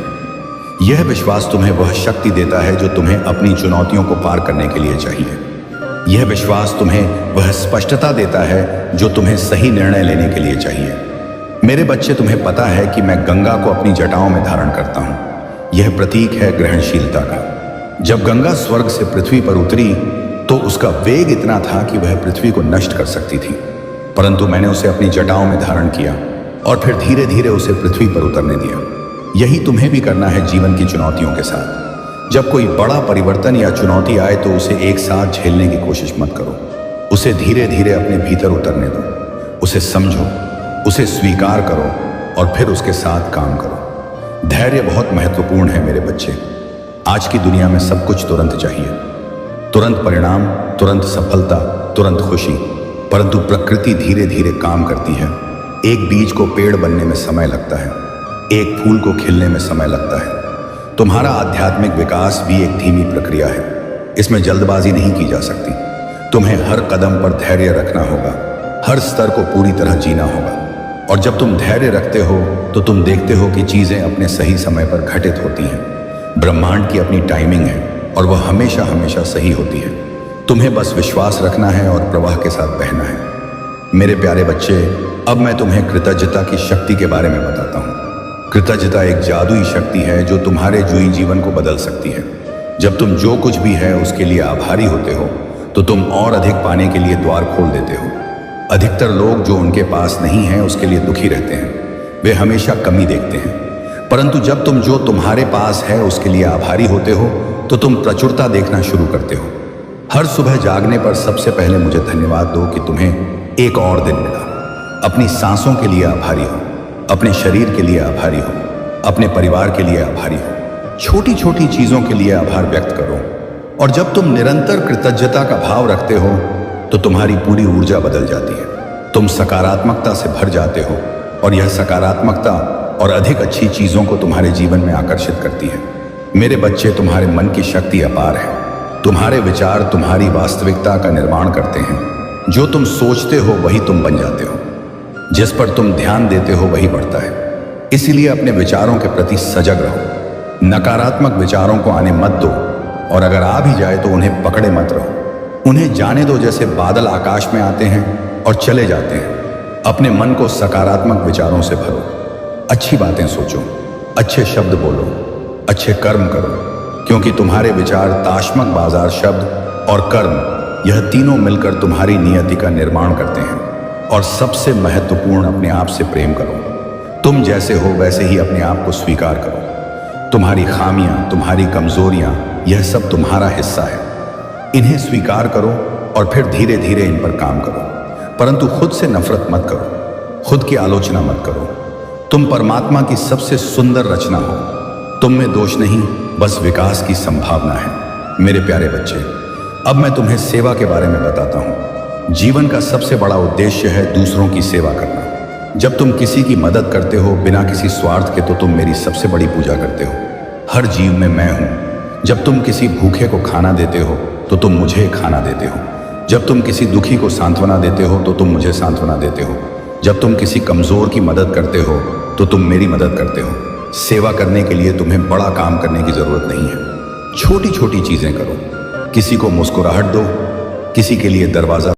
यह विश्वास तुम्हें वह शक्ति देता है जो तुम्हें अपनी चुनौतियों को पार करने के लिए चाहिए। यह विश्वास तुम्हें वह स्पष्टता देता है जो तुम्हें सही निर्णय लेने के लिए चाहिए। मेरे बच्चे, तुम्हें पता है कि मैं गंगा को अपनी जटाओं में धारण करता हूं। यह प्रतीक है ग्रहणशीलता का। जब गंगा स्वर्ग से पृथ्वी पर उतरी तो उसका वेग इतना था कि वह पृथ्वी को नष्ट कर सकती थी, परंतु मैंने उसे अपनी जटाओं में धारण किया और फिर धीरे धीरे उसे पृथ्वी पर उतरने दिया। यही तुम्हें भी करना है जीवन की चुनौतियों के साथ। जब कोई बड़ा परिवर्तन या चुनौती आए तो उसे एक साथ झेलने की कोशिश मत करो। उसे धीरे धीरे अपने भीतर उतरने दो। उसे समझो, उसे स्वीकार करो और फिर उसके साथ काम करो। धैर्य बहुत महत्वपूर्ण है मेरे बच्चे। आज की दुनिया में सब कुछ तुरंत चाहिए, तुरंत परिणाम, तुरंत सफलता, तुरंत खुशी। परंतु प्रकृति धीरे धीरे काम करती है। एक बीज को पेड़ बनने में समय लगता है, एक फूल को खिलने में समय लगता है। तुम्हारा आध्यात्मिक विकास भी एक धीमी प्रक्रिया है। इसमें जल्दबाजी नहीं की जा सकती। तुम्हें हर कदम पर धैर्य रखना होगा, हर स्तर को पूरी तरह जीना होगा। और जब तुम धैर्य रखते हो तो तुम देखते हो कि चीजें अपने सही समय पर घटित होती हैं। ब्रह्मांड की अपनी टाइमिंग है और वह हमेशा हमेशा सही होती है। तुम्हें बस विश्वास रखना है और प्रवाह के साथ बहना है। मेरे प्यारे बच्चे, अब मैं तुम्हें कृतज्ञता की शक्ति के बारे में बताता हूँ। कृतज्ञता एक जादुई शक्ति है जो तुम्हारे जुई जीवन को बदल सकती है। जब तुम जो कुछ भी है उसके लिए आभारी होते हो तो तुम और अधिक पाने के लिए द्वार खोल देते हो। अधिकतर लोग जो उनके पास नहीं है उसके लिए दुखी रहते हैं। वे हमेशा कमी देखते हैं। परंतु जब तुम जो तुम्हारे पास है उसके लिए आभारी होते हो तो तुम प्रचुरता देखना शुरू करते हो। हर सुबह जागने पर सबसे पहले मुझे धन्यवाद दो कि तुम्हें एक और दिन मिला। अपनी सांसों के लिए आभारी हो, अपने शरीर के लिए आभारी हो, अपने परिवार के लिए आभारी हो। छोटी छोटी चीजों के लिए आभार व्यक्त करो। और जब तुम निरंतर कृतज्ञता का भाव रखते हो तो तुम्हारी पूरी ऊर्जा बदल जाती है। तुम सकारात्मकता से भर जाते हो और यह सकारात्मकता और अधिक अच्छी चीजों को तुम्हारे जीवन में आकर्षित करती है। मेरे बच्चे, तुम्हारे मन की शक्ति अपार है। तुम्हारे विचार तुम्हारी वास्तविकता का निर्माण करते हैं। जो तुम सोचते हो वही तुम बन जाते हो। जिस पर तुम ध्यान देते हो वही बढ़ता है। इसीलिए अपने विचारों के प्रति सजग रहो। नकारात्मक विचारों को आने मत दो और अगर आ भी जाए तो उन्हें पकड़े मत रहो। उन्हें जाने दो जैसे बादल आकाश में आते हैं और चले जाते हैं। अपने मन को सकारात्मक विचारों से भरो। अच्छी बातें सोचो, अच्छे शब्द बोलो, अच्छे कर्म करो, क्योंकि तुम्हारे विचार, ताशमक बाजार शब्द और कर्म, यह तीनों मिलकर तुम्हारी नियति का निर्माण करते हैं। और सबसे महत्वपूर्ण, अपने आप से प्रेम करो। तुम जैसे हो वैसे ही अपने आप को स्वीकार करो। तुम्हारी खामियां, तुम्हारी कमजोरियां, यह सब तुम्हारा हिस्सा है। इन्हें स्वीकार करो और फिर धीरे धीरे इन पर काम करो। परंतु खुद से नफरत मत करो, खुद की आलोचना मत करो। तुम परमात्मा की सबसे सुंदर रचना हो। तुम में दोष नहीं, बस विकास की संभावना है। मेरे प्यारे बच्चे, अब मैं तुम्हें सेवा के बारे में बताता हूँ। जीवन का सबसे बड़ा उद्देश्य है दूसरों की सेवा करना। जब तुम किसी की मदद करते हो बिना किसी स्वार्थ के तो तुम मेरी सबसे बड़ी पूजा करते हो। हर जीव में मैं हूँ। जब तुम किसी भूखे को खाना देते हो तो तुम मुझे खाना देते हो। जब तुम किसी दुखी को सांत्वना देते हो तो तुम मुझे सांत्वना देते हो। जब तुम किसी कमजोर की मदद करते हो तो तुम मेरी मदद करते हो। सेवा करने के लिए तुम्हें बड़ा काम करने की जरूरत नहीं है। छोटी छोटी चीजें करो। किसी को मुस्कुराहट दो, किसी के लिए दरवाजा